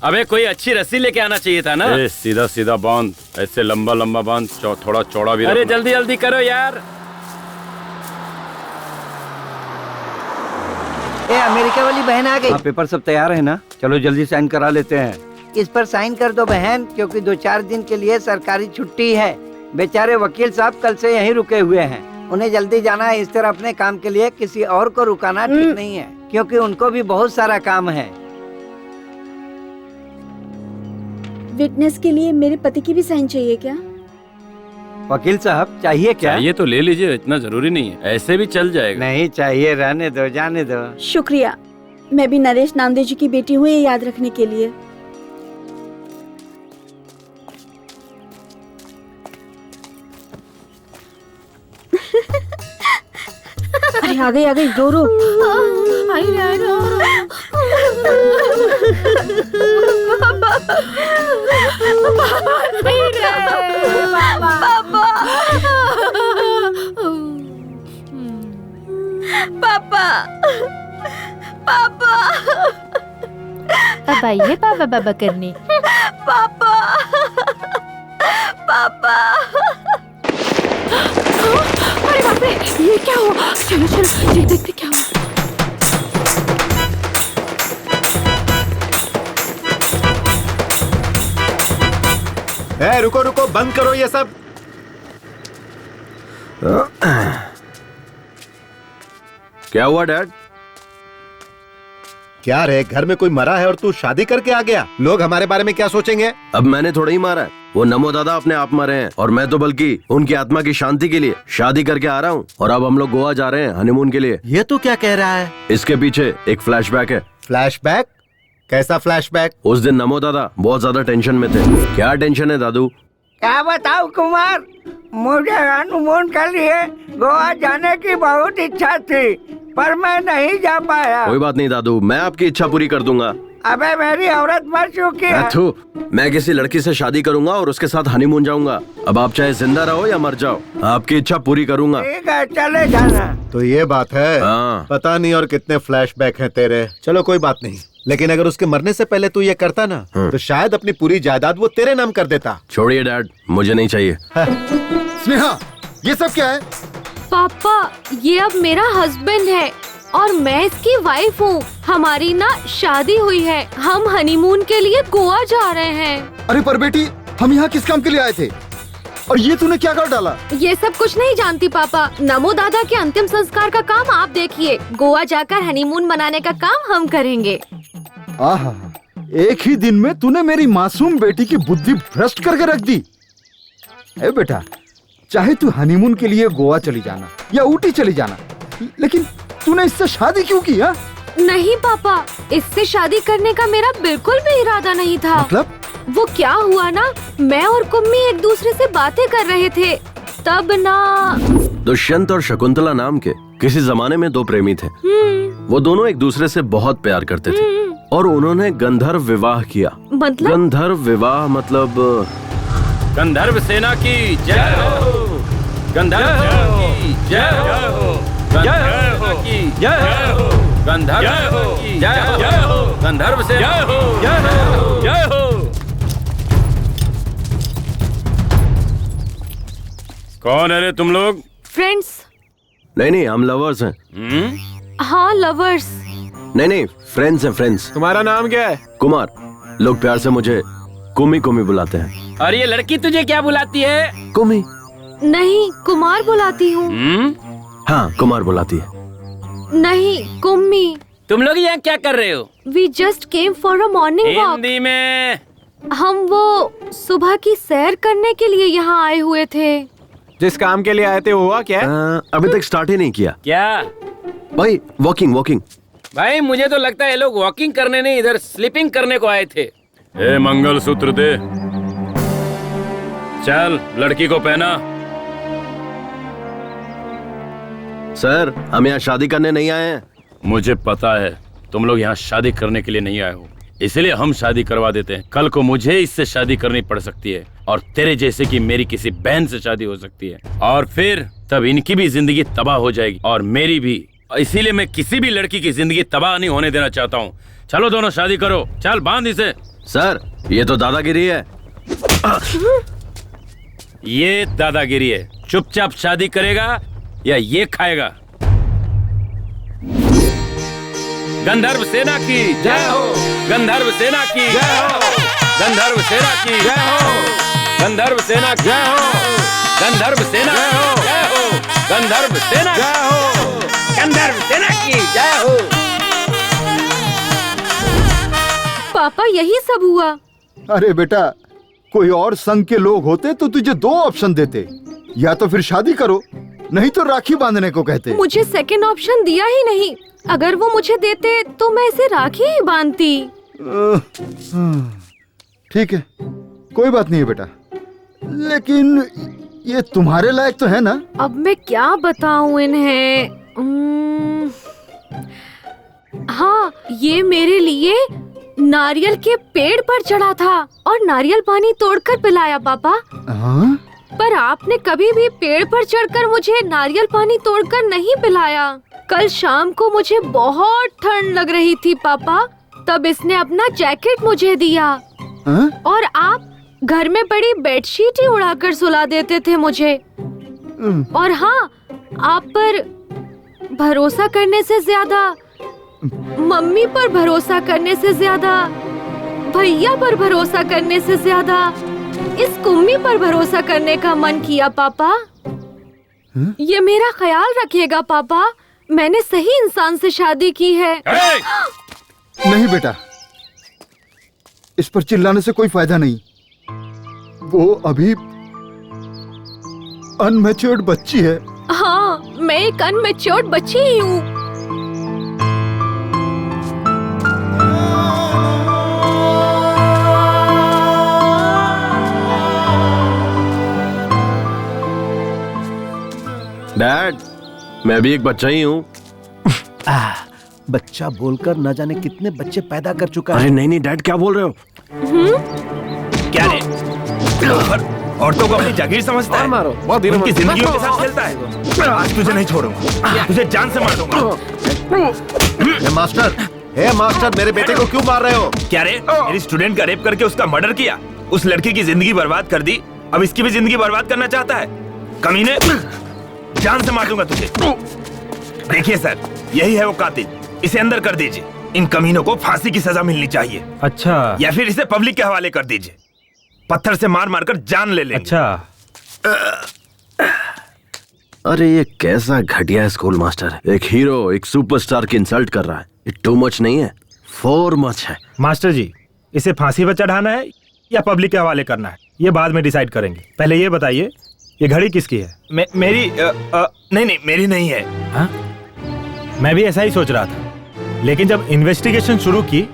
अबे कोई अच्छी रस्सी लेके आना चाहिए था ना। सीधा सीधा बांध, ऐसे लंबा लंबा बांध, थोड़ा चौड़ा भी। अरे जल्दी जल्दी करो यार। ए अमेरिका वाली बहन आ गई। पेपर सब तैयार है ना? चलो जल्दी साइन करा लेते हैं। इस पर साइन कर दो बहन, क्योंकि 2-4 दिन के लिए सरकारी छुट्टी है। बेचारे वकील साहब कल से यहीं रुके हुए हैं, उन्हें जल्दी जाना है। इस तरह अपने काम के लिए किसी और को रुकाना ठीक नहीं है, क्योंकि उनको भी बहुत सारा काम है। विटनेस के लिए मेरे पति की भी साइन चाहिए क्या? वकील साहब चाहिए क्या? चाहिए तो ले लीजिए, इतना जरूरी नहीं है, ऐसे भी चल जाएगा। नहीं चाहिए, रहने दो, जाने दो। शुक्रिया, मैं भी नरेश नामदेव जी की बेटी हूँ, ये याद रखने के लिए। अरे आ गई रो रो। पापा पापा अब आइए पापा बाबा करने। पापा पापा। अरे बाप रे, ये क्या हुआ? चलो चलो देखते क्या हुआ। रुको रुको, बंद करो ये सब। क्या हुआ डैड? क्या रे, घर में कोई मरा है और तू शादी करके आ गया? लोग हमारे बारे में क्या सोचेंगे? अब मैंने थोड़ा ही मारा है, वो नमो दादा अपने आप मरे हैं, और मैं तो बल्कि उनकी आत्मा की शांति के लिए शादी करके आ रहा हूँ। और अब हम लोग गोवा जा रहे हैं हनीमून के लिए। ये तो क्या कह रहा है? इसके पीछे एक फ्लैशबैक है। फ्लैशबैक? कैसा फ्लैशबैक? उस दिन नमो दादा बहुत ज्यादा टेंशन में थे। क्या टेंशन है दादू? क्या बताओ कुमार, मुझे हनीमून के लिए गोवा जाने की बहुत इच्छा थी, पर मैं नहीं जा पाया। कोई बात नहीं दादू, मैं आपकी इच्छा पूरी कर दूंगा। अबे मेरी औरत मर चुकी है। मैं किसी लड़की से शादी करूंगा और उसके साथ हनीमून जाऊंगा। अब आप चाहे जिंदा रहो या मर जाओ, आपकी इच्छा पूरी करूंगा। ठीक है, चले जाना। तो ये बात है। हाँ। पता नहीं और कितने फ्लैशबैक हैं तेरे। चलो कोई बात नहीं, लेकिन अगर उसके मरने से पहले तू ये करता ना, तो शायद अपनी पूरी जायदाद वो तेरे नाम कर देता। छोड़िए डैड, मुझे नहीं चाहिए। स्नेहा, ये सब क्या है? पापा, ये अब मेरा हस्बैंड है और मैं इसकी वाइफ हूँ। हमारी ना शादी हुई है, हम हनीमून के लिए गोवा जा रहे हैं। अरे पर बेटी, हम यहाँ किस काम के लिए आए थे? और ये तूने क्या कर डाला? ये सब कुछ नहीं जानती पापा। नमो दादा के अंतिम संस्कार का काम आप देखिए, गोवा जाकर हनीमून मनाने का काम हम करेंगे। आहा, एक ही दिन में तूने मेरी मासूम बेटी की बुद्धि भ्रष्ट करके रख दी। ए बेटा, चाहे तू हनीमून के लिए गोवा चली जाना या ऊटी चली जाना, लेकिन तूने इससे शादी क्यों की? हा? नहीं पापा, इससे शादी करने का मेरा बिल्कुल भी इरादा नहीं था। मतलब? वो क्या हुआ ना, मैं और कुम्मी एक दूसरे से बातें कर रहे थे, तब ना। दुष्यंत और शकुंतला नाम के किसी जमाने में दो प्रेमी थे। वो दोनों एक दूसरे से बहुत प्यार करते थे और उन्होंने गंधर्व विवाह किया। मतलब? गंधर्व विवाह मतलब गंधर्व सेना की जय हो, गंधर्व की जय हो, गंधर्व की जय हो, गंधर्व की जय हो, गंधर्व सेना की जय हो। कौन है रे तुम लोग? फ्रेंड्स। नहीं, हम लवर्स हैं। हाँ, लवर्स। नहीं, फ्रेंड्स हैं, फ्रेंड्स। तुम्हारा नाम क्या है? कुमार। लोग प्यार से मुझे कुमी कुमी बुलाते हैं। और ये लड़की तुझे क्या बुलाती है? कुमी। नहीं, कुमार बुलाती हूँ। हाँ, कुमार बुलाती है। नहीं, कुम्मी। तुम लोग यहाँ क्या कर रहे हो? We just came for a morning walk। Hindi में। हम वो सुबह की सैर करने के लिए यहाँ आए हुए थे। जिस काम के लिए आए थे हुआ क्या? अभी तक स्टार्ट ही नहीं किया। क्या भाई? वॉकिंग। भाई मुझे तो लगता है ये लोग वॉकिंग करने नहीं, इधर स्लीपिंग करने को आए थे। ए मंगलसूत्र दे। चल लड़की को पहना। सर, हम यहाँ शादी करने नहीं आए हैं। मुझे पता है तुम लोग यहाँ शादी करने के लिए नहीं आए हो, इसलिए हम शादी करवा देते हैं। कल को मुझे इससे शादी करनी पड़ सकती है और तेरे जैसे की मेरी किसी बहन से शादी हो सकती है, और फिर तब इनकी भी जिंदगी तबाह हो जाएगी और मेरी भी। इसीलिए मैं किसी भी लड़की की जिंदगी तबाह नहीं होने देना चाहता हूँ। चलो दोनों शादी करो। चल बांध इसे। सर ये तो दादागिरी है। ये दादागिरी है। चुपचाप शादी करेगा या ये खाएगा? गंधर्व सेना की जय हो, गंधर्व सेना की जय हो, गंधर्व सेना की जय हो, गंधर्व सेना की जय हो, गंधर्व सेना जय हो, गंधर्व सेना जय हो, गंधर्व सेना की जय हो। पापा यही सब हुआ। अरे बेटा, कोई और संघ के लोग होते तो तुझे 2 ऑप्शन देते, या तो फिर शादी करो, नहीं तो राखी बांधने को कहते। मुझे सेकंड ऑप्शन दिया ही नहीं। अगर वो मुझे देते तो मैं इसे राखी ही बांधती। ठीक है, कोई बात नहीं है बेटा, लेकिन ये तुम्हारे लायक तो है ना? अब मैं क्या बताऊं इन्हें? हाँ, ये मेरे लिए नारियल के पेड़ पर चढ़ा था और नारियल पानी तोड़कर पिलाया पापा। हाँ? पर आपने कभी भी पेड़ पर चढ़कर मुझे नारियल पानी तोड़कर नहीं पिलाया। कल शाम को मुझे बहुत ठंड लग रही थी पापा, तब इसने अपना जैकेट मुझे दिया। हाँ? और आप घर में पड़ी बेडशीट ही उड़ाकर सुला देते थे मुझे। और हाँ, आप पर भरोसा करने से ज्यादा, मम्मी पर भरोसा करने से ज्यादा, भैया पर भरोसा करने से ज्यादा इस कुम्मी पर भरोसा करने का मन किया पापा। ये मेरा ख्याल रखिएगा पापा, मैंने सही इंसान से शादी की है। नहीं बेटा, इस पर चिल्लाने से कोई फायदा नहीं। वो अभी अनमैच्योर्ड बच्ची है। हाँ, मैं एक अनमैच्योर्ड बच्ची ही हूँ। डैड, मैं भी एक बच्चा ही हूँ। बच्चा बोलकर न जाने कितने बच्चे पैदा कर चुका है। अरे नहीं नहीं डैड, क्या बोल रहे हो? क्या रे? औरतों को अपनी जागीर समझता है? मारो, बहुत उनकी जिंदगियों के साथ खेलता है। आज तुझे नहीं छोड़ूंगा, तुझे जान से मार दूंगा। मास्टर, मेरे बेटे को क्यों मार रहे हो? क्या रे? मेरी स्टूडेंट का रेप करके उसका मर्डर किया, उस लड़की की जिंदगी बर्बाद कर दी, अब इसकी भी जिंदगी बर्बाद करना चाहता है? कमीने, जान से मार दूंगा तुझे। देखिए सर, यही है वो कातिल, इसे अंदर कर दीजिए। इन कमीनों को फांसी की सजा मिलनी चाहिए। अच्छा। या फिर इसे पब्लिक के हवाले कर दीजिए, पत्थर से मार मार कर जान ले लेंगे। अच्छा। अरे ये कैसा घटिया स्कूल मास्टर है। एक हीरो एक सुपरस्टार की इंसल्ट कर रहा है। ये टू मच नहीं है, फोर मच है। मास्टर जी, इसे फांसी पर चढ़ाना है या पब्लिक के हवाले करना है, ये बाद में डिसाइड करेंगे। पहले ये बताइए, ये घड़ी किसकी है? मेरी नहीं, मेरी नहीं है। हाँ? मैं भी ऐसा ही सोच रहा था, लेकिन जब इन्वेस्टिगेशन शुरू की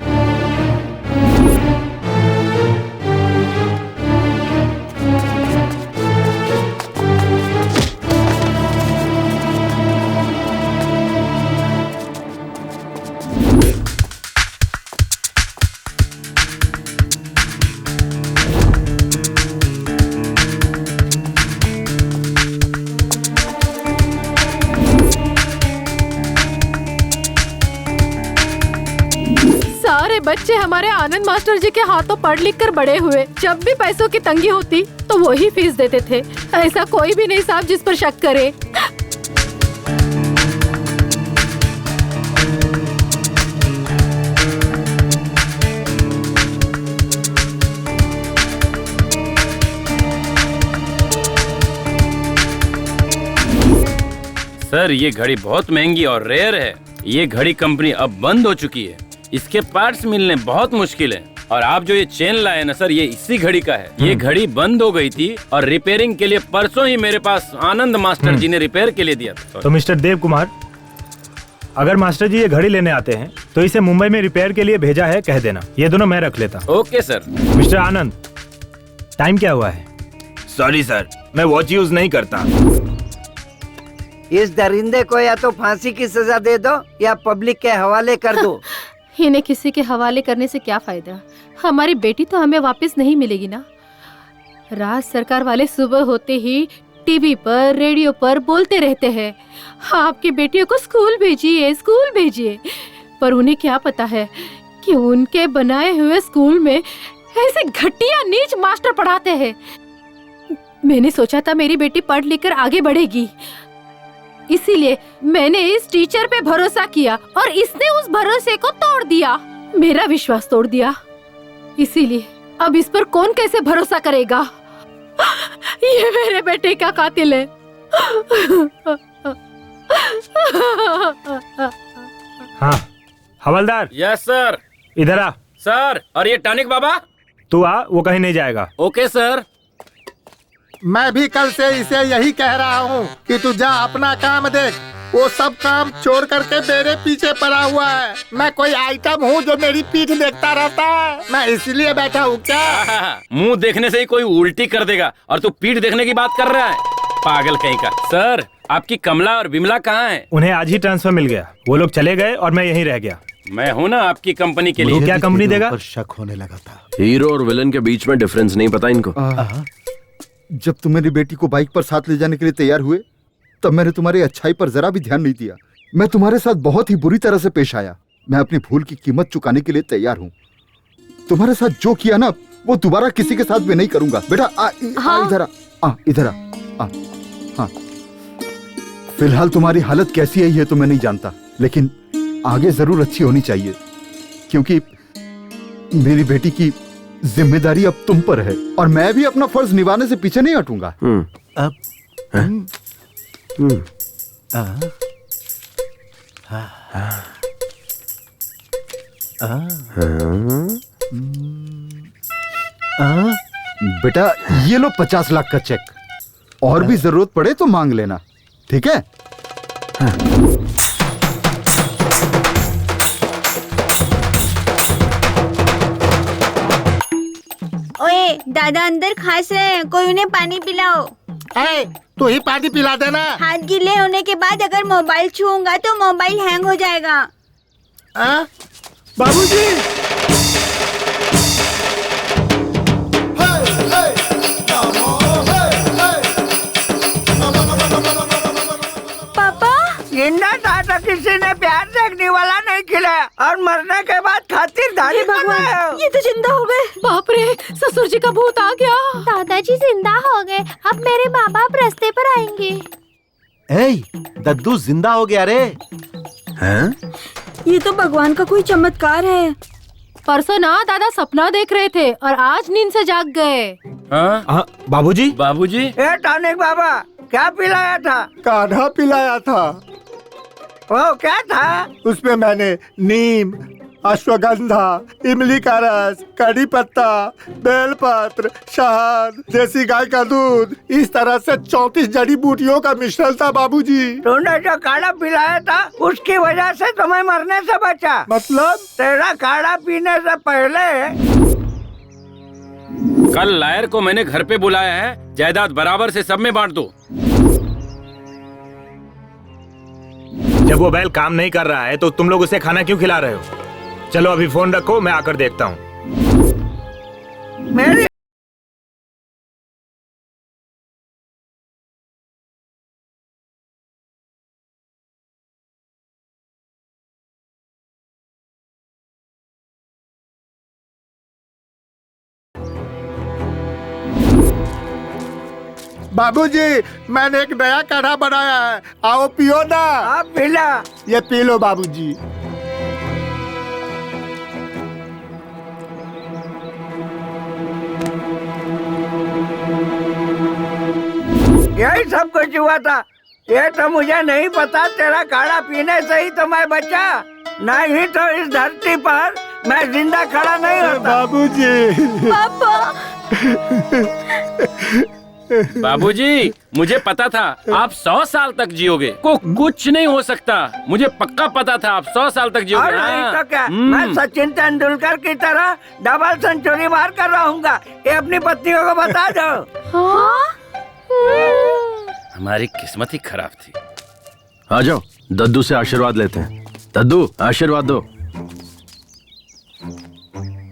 बच्चे हमारे आनंद मास्टर जी के हाथों पढ़ लिख कर बड़े हुए। जब भी पैसों की तंगी होती तो वो ही फीस देते थे। ऐसा कोई भी नहीं साहब जिस पर शक करे। सर, ये घड़ी बहुत महंगी और रेयर है। ये घड़ी कंपनी अब बंद हो चुकी है, इसके पार्ट्स मिलने बहुत मुश्किल है। और आप जो ये चेन लाए ना सर, ये इसी घड़ी का है। ये घड़ी बंद हो गई थी और रिपेयरिंग के लिए परसों ही मेरे पास आनंद मास्टर जी ने रिपेयर के लिए दिया था। तो मिस्टर देव कुमार, अगर मास्टर जी ये घड़ी लेने आते हैं तो इसे मुंबई में रिपेयर के लिए भेजा है, कह देना। ये दोनों मैं रख लेता। Okay sir. मिस्टर आनंद, टाइम क्या हुआ है? सॉरी सर, मैं वॉच यूज नहीं करता। इस दरिंदे को या तो फांसी की सजा दे दो या पब्लिक के हवाले कर दो। इन्हें किसी के हवाले करने से क्या फायदा? हमारी बेटी तो हमें वापस नहीं मिलेगी ना। राज सरकार वाले सुबह होते ही टीवी पर रेडियो पर बोलते रहते हैं, आपकी बेटियों को स्कूल भेजिए, स्कूल भेजिए। पर उन्हें क्या पता है कि उनके बनाए हुए स्कूल में ऐसे घटिया नीच मास्टर पढ़ाते हैं। मैंने सोचा था मेरी बेटी पढ़ लिख कर आगे बढ़ेगी, इसीलिए मैंने इस टीचर पे भरोसा किया और इसने उस भरोसे को तोड़ दिया, मेरा विश्वास तोड़ दिया। इसीलिए अब इस पर कौन कैसे भरोसा करेगा? ये मेरे बेटे का कातिल है। हाँ हवलदार। Yes sir. इधर आ। सर, और ये टॉनिक बाबा? तू आ, वो कहीं नहीं जाएगा। Okay sir. मैं भी कल से इसे यही कह रहा हूँ कि तू जा अपना काम देख। वो सब काम छोड़ करके मेरे पीछे पड़ा हुआ है। मैं कोई आइटम हूँ जो मेरी पीठ देखता रहता है? मैं इसलिए बैठा हूँ क्या? मुंह देखने से ही कोई उल्टी कर देगा और तू पीठ देखने की बात कर रहा है, पागल कहीं का। सर, आपकी कमला और बिमला कहाँ हैं? उन्हें आज ही ट्रांसफर मिल गया, वो लोग चले गए और मैं यहीं रह गया। मैं हूँ ना आपकी कंपनी के लिए। क्या कंपनी देगा? शक होने लगा था। हीरो और विलन के बीच में डिफरेंस नहीं पता इनको। जब तुम मेरी बेटी को बाइक पर साथ ले जाने के लिए तैयार हुए तब मैंने तुम्हारी अच्छाई पर जरा भी ध्यान नहीं दिया। मैं तुम्हारे साथ बहुत ही बुरी तरह से पेश आया। मैं अपनी भूल की कीमत चुकाने के लिए तैयार हूँ। तुम्हारे साथ जो किया ना वो दोबारा किसी के साथ भी नहीं करूंगा। बेटा इधर आ, इधर आ। हाँ, फिलहाल तुम्हारी हालत कैसी है ये तो मैं नहीं जानता, लेकिन आगे जरूर अच्छी होनी चाहिए, क्योंकि मेरी बेटी की जिम्मेदारी अब तुम पर है और मैं भी अपना फर्ज निभाने से पीछे नहीं हटूंगा। बेटा ये लो 50 लाख का चेक, और भी जरूरत पड़े तो मांग लेना, ठीक है? ओए दादा अंदर खांस रहे हैं, कोई उन्हें पानी पिलाओ। तू ही पानी पिला देना। हाथ गीले होने के बाद अगर मोबाइल छूऊंगा तो मोबाइल हैंग हो जाएगा। बाबूजी, पापा, जिंदा था तो किसी ने प्यार से अग्नि वाला नहीं खिलाया और मरने के बाद खातिरदारी कर रहे हो। ये तो जिंदा हो गए। बाप रे, ससुर जी का भूत आ गया। दादाजी जिंदा हो गए, अब मेरे माँ बाप रास्ते पर आएंगे। दद्दू जिंदा हो गया रे। हैं? ये तो भगवान का कोई चमत्कार है। परसों ना दादा सपना देख रहे थे और आज नींद से जाग गए। बाबूजी। बाबूजी, ए टॉनिक बाबा, क्या पिलाया था? काढ़ा पिलाया था। वो क्या था? उसमें मैंने नीम, अश्वगंधा, इमली का रस, कड़ी पत्ता, बेलपत्र, शहद, देसी गाय का दूध, इस तरह से 34 जड़ी बूटियों का मिश्रण था बाबूजी। तूने जो काढ़ा पिलाया था उसकी वजह से तुम्हें मरने से बचा। मतलब? तेरा काढ़ा पीने से पहले कल लायर को मैंने घर पे बुलाया है, जायदाद बराबर से सब में बांट दो। जब वो बैल काम नहीं कर रहा है तो तुम लोग उसे खाना क्यों खिला रहे हो? चलो अभी फोन रखो, मैं आकर देखता हूँ। मेरी बाबूजी, मैंने एक नया काढ़ा बनाया है, आओ पियो ना। आप पिला। ये पी लो बाबूजी। यही सब कुछ हुआ था। ये तो मुझे नहीं पता, तेरा काढ़ा पीने से ही तो मैं बचा, नहीं तो इस धरती पर मैं जिंदा खड़ा नहीं होता। बाबूजी। पापा। बाबूजी, मुझे पता था आप 100 साल तक जियोगे, को कुछ नहीं हो सकता। मुझे पक्का पता था आप 100 साल तक जियोगे। और नहीं तो क्या, मैं सचिन तेंदुलकर की तरह डबल सेंचुरी मार कर रहूंगा। ये अपनी पत्नियों को बता दो। हमारी किस्मत ही खराब थी। आ जाओ, दद्दू से आशीर्वाद लेते हैं। दद्दू, आशीर्वाद दो।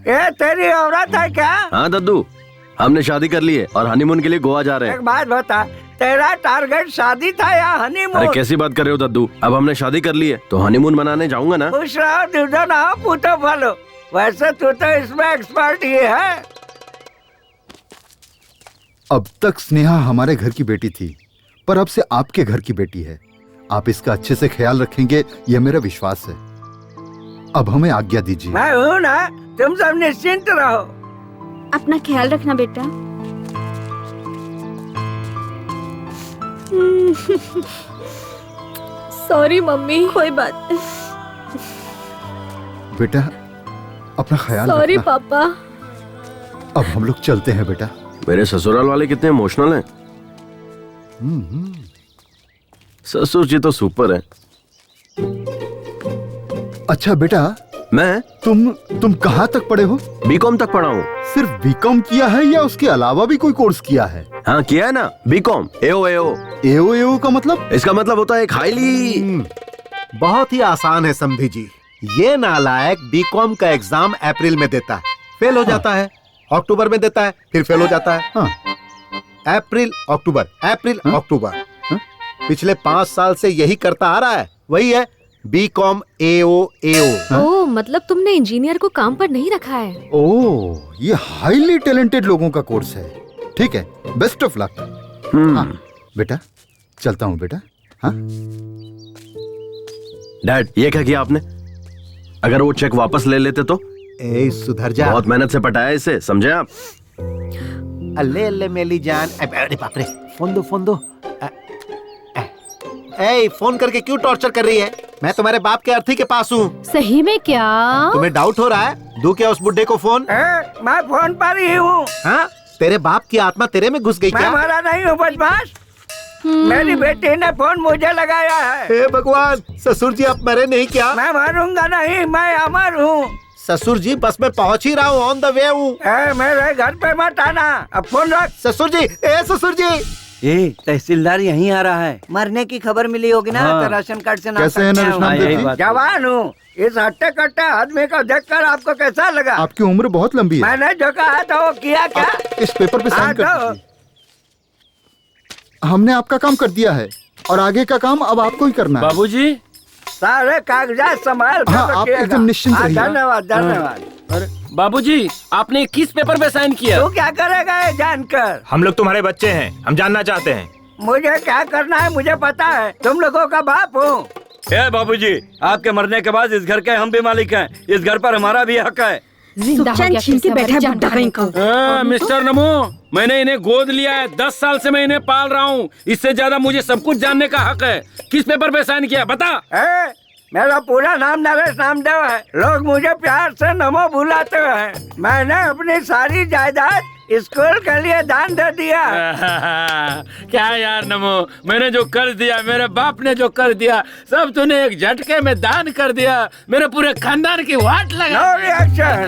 ये तेरी औरत है क्या? हाँ दद्दू, हमने शादी कर ली है और हनीमून के लिए गोवा जा रहे हैं। एक बात बता, तेरा टारगेट शादी था या हनीमून? अरे कैसी बात कर रहे हो दद्दू, अब हमने शादी कर ली है तो हनीमून मनाने जाऊंगा ना। खुश रहो, दूधो ना हो, पूतो फलो। वैसे तू तो इसमें एक्सपर्ट ही है। अब तक स्नेहा हमारे घर की बेटी थी, पर अब से आपके घर की बेटी है। आप इसका अच्छे से ख्याल रखेंगे, यह मेरा विश्वास है। अब हमें आज्ञा दीजिए। मैं हूँ ना, तुम सब निश्चिंत रहो। अपना ख्याल रखना बेटा। Sorry mummy. कोई बात नहीं। बेटा अपना ख्याल सॉरी रखना। पापा। अब हम लोग चलते हैं बेटा। मेरे ससुराल वाले कितने इमोशनल हैं। ससुर जी तो सुपर है। अच्छा बेटा, मैं तुम कहाँ तक पढ़े हो? बीकॉम तक पढ़ा हूँ। सिर्फ बीकॉम किया है या उसके अलावा भी कोई कोर्स किया है? हाँ किया है ना, बीकॉम। एओ का मतलब? इसका मतलब होता है एक हाईली। बहुत ही आसान है समधी जी। ये नालायक बीकॉम का एग्जाम अप्रैल में देता है, फेल हो जाता है, अक्टूबर में देता है, फिर फेल हो जाता है। अप्रैल अक्टूबर, अप्रैल अक्टूबर। पिछले 5 साल से यही करता आ रहा है। वही है बीकॉम एओ। ओह, मतलब तुमने इंजीनियर को काम पर नहीं रखा है। ओह, ये हाईली टैलेंटेड लोगों का कोर्स है। ठीक है, बेस्ट ऑफ लक। हाँ बेटा, चलता हूँ बेटा। हाँ डैड, ये क्या किया आपने? अगर वो चेक वापस ले लेते तो? ए सुधर जा। बहुत मेहनत से पटाया इसे, समझे आप? अल्ले अल्ले मेली जान। अरे बाप रे, फोन दो। ए, फोन करके क्यों टॉर्चर कर रही है? मैं तुम्हारे बाप के अर्थी के पास हूँ। सही में क्या? तुम्हें डाउट हो रहा है? दूं क्या उस बुड्ढे को फोन? मैं फोन पर ही हूँ। हाँ, तेरे बाप की आत्मा तेरे में घुस गई क्या? मैं मरा नहीं हूँ बदमाश। मेरी बेटी ने फोन मुझे लगाया है। हे भगवान, ससुर जी आप मरे नहीं क्या? मैं मरूंगा नहीं, मैं अमर हूँ। ससुर जी बस मैं पहुँच ही रहा हूँ, ऑन द वे हूँ। मेरे घर पे मत आना, अब फोन रख। ससुर जी, ससुर जी। तहसीलदार यहीं आ रहा है। मरने की खबर मिली होगी ना, तो राशन कार्ड से नाम कैसे है नरेश नामदेव जी? जवान हूँ। इस हट्टे कट्टे आदमी को देखकर आपको कैसा लगा? आपकी उम्र बहुत लंबी है। मैंने जो कहा था वो किया क्या? इस पेपर पे साइन कर दीजिए। हमने आपका काम कर दिया है और आगे का काम अब आपको ही करना है। बाबूजी, सारे कागजात संभाल हाँ, आप एकदम निश्चिंत रहिए। धन्यवाद धन्यवाद। अरे बाबूजी, आपने किस पेपर पे साइन किया? तू क्या करेगा ये जानकर? हम लोग तुम्हारे बच्चे हैं, हम जानना चाहते हैं। मुझे क्या करना है मुझे पता है। तुम लोगों का बाप हूँ। बाबूजी, आपके मरने के बाद इस घर के हम भी मालिक हैं। इस घर पर हमारा भी हक है। मिस्टर नमो, मैंने इन्हें गोद लिया है। 10 साल से मैं इन्हें पाल रहा हूँ। इससे ज्यादा मुझे सब कुछ जानने का हक है। किस पेपर पे साइन किया बता? मेरा पूरा नाम नरेश नामदेव है। लोग मुझे प्यार से नमो बुलाते हैं। मैंने अपनी सारी जायदाद स्कूल के लिए दान दे दिया। क्या यार नमो, मैंने जो कर दिया, मेरे बाप ने जो कर दिया, सब तूने एक झटके में दान कर दिया। मेरे पूरे खानदान की वाट लगा। No reaction.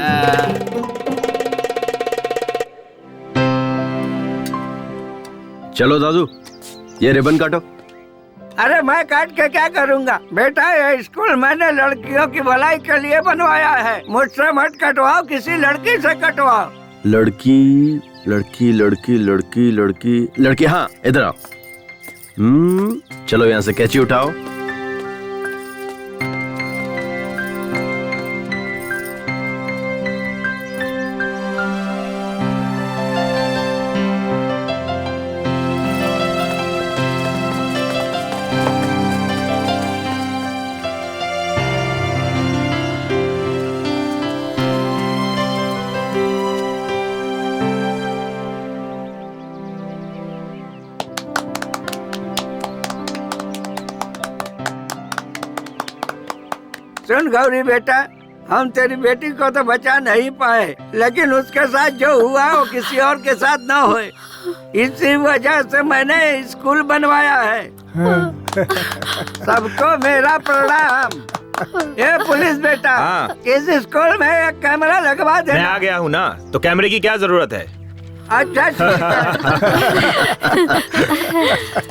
चलो दादू, ये रिबन काटो। अरे मैं काट के क्या करूँगा बेटा? ये स्कूल मैंने लड़कियों की भलाई के लिए बनवाया है। मुझसे मत कटवाओ, किसी लड़की से कटवाओ। लड़की लड़की लड़की लड़की लड़की लड़की, हाँ इधर आओ। चलो यहाँ से कैंची उठाओ। सुन गौरी बेटा, हम तेरी बेटी को तो बचा नहीं पाए, लेकिन उसके साथ जो हुआ वो किसी और के साथ न होए। इसी वजह से मैंने स्कूल बनवाया है। सबको मेरा प्रणाम। ये पुलिस बेटा, इस स्कूल में एक कैमरा लगवा दे। मैं आ गया हूँ ना, तो कैमरे की क्या जरूरत है? अच्छा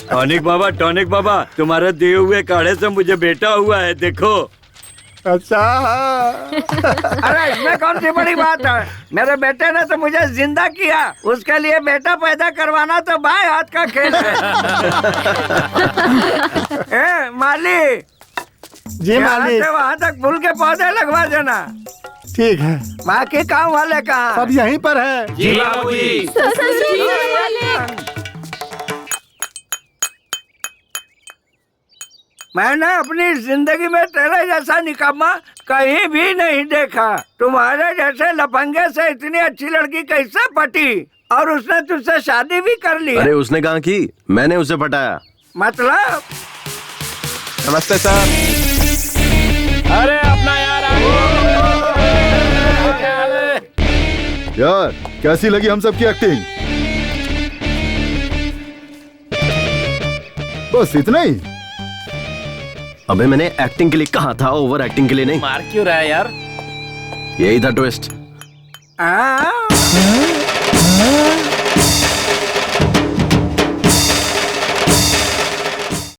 टॉनिक बाबा, तुम्हारे दिए हुए काढ़े से मुझे बेटा हुआ है, देखो। अच्छा। अरे इसमें कौन सी बड़ी बात है? मेरे बेटे ने तो मुझे जिंदा किया। उसके लिए बेटा पैदा करवाना तो बाएं हाथ का खेल है। माली जी मालिक। वहाँ तक फूल के पौधे लगवा देना। ठीक है। बाकी काम वाले कहाँ? सब यहीं पर है। जी बाबूजी। मैंने अपनी जिंदगी में तेरे जैसा निकम्मा कहीं भी नहीं देखा। तुम्हारे जैसे लफंगे से इतनी अच्छी लड़की कैसे पटी और उसने तुझसे शादी भी कर ली? अरे उसने कहा कि मैंने उसे पटाया। मतलब? नमस्ते सर। अरे अपना यार कैसी लगी हम सबकी एक्टिंग? बस इतना ही? अबे मैंने एक्टिंग के लिए कहा था, ओवर एक्टिंग के लिए नहीं। मार क्यों रहा है यार? यही था ट्विस्ट।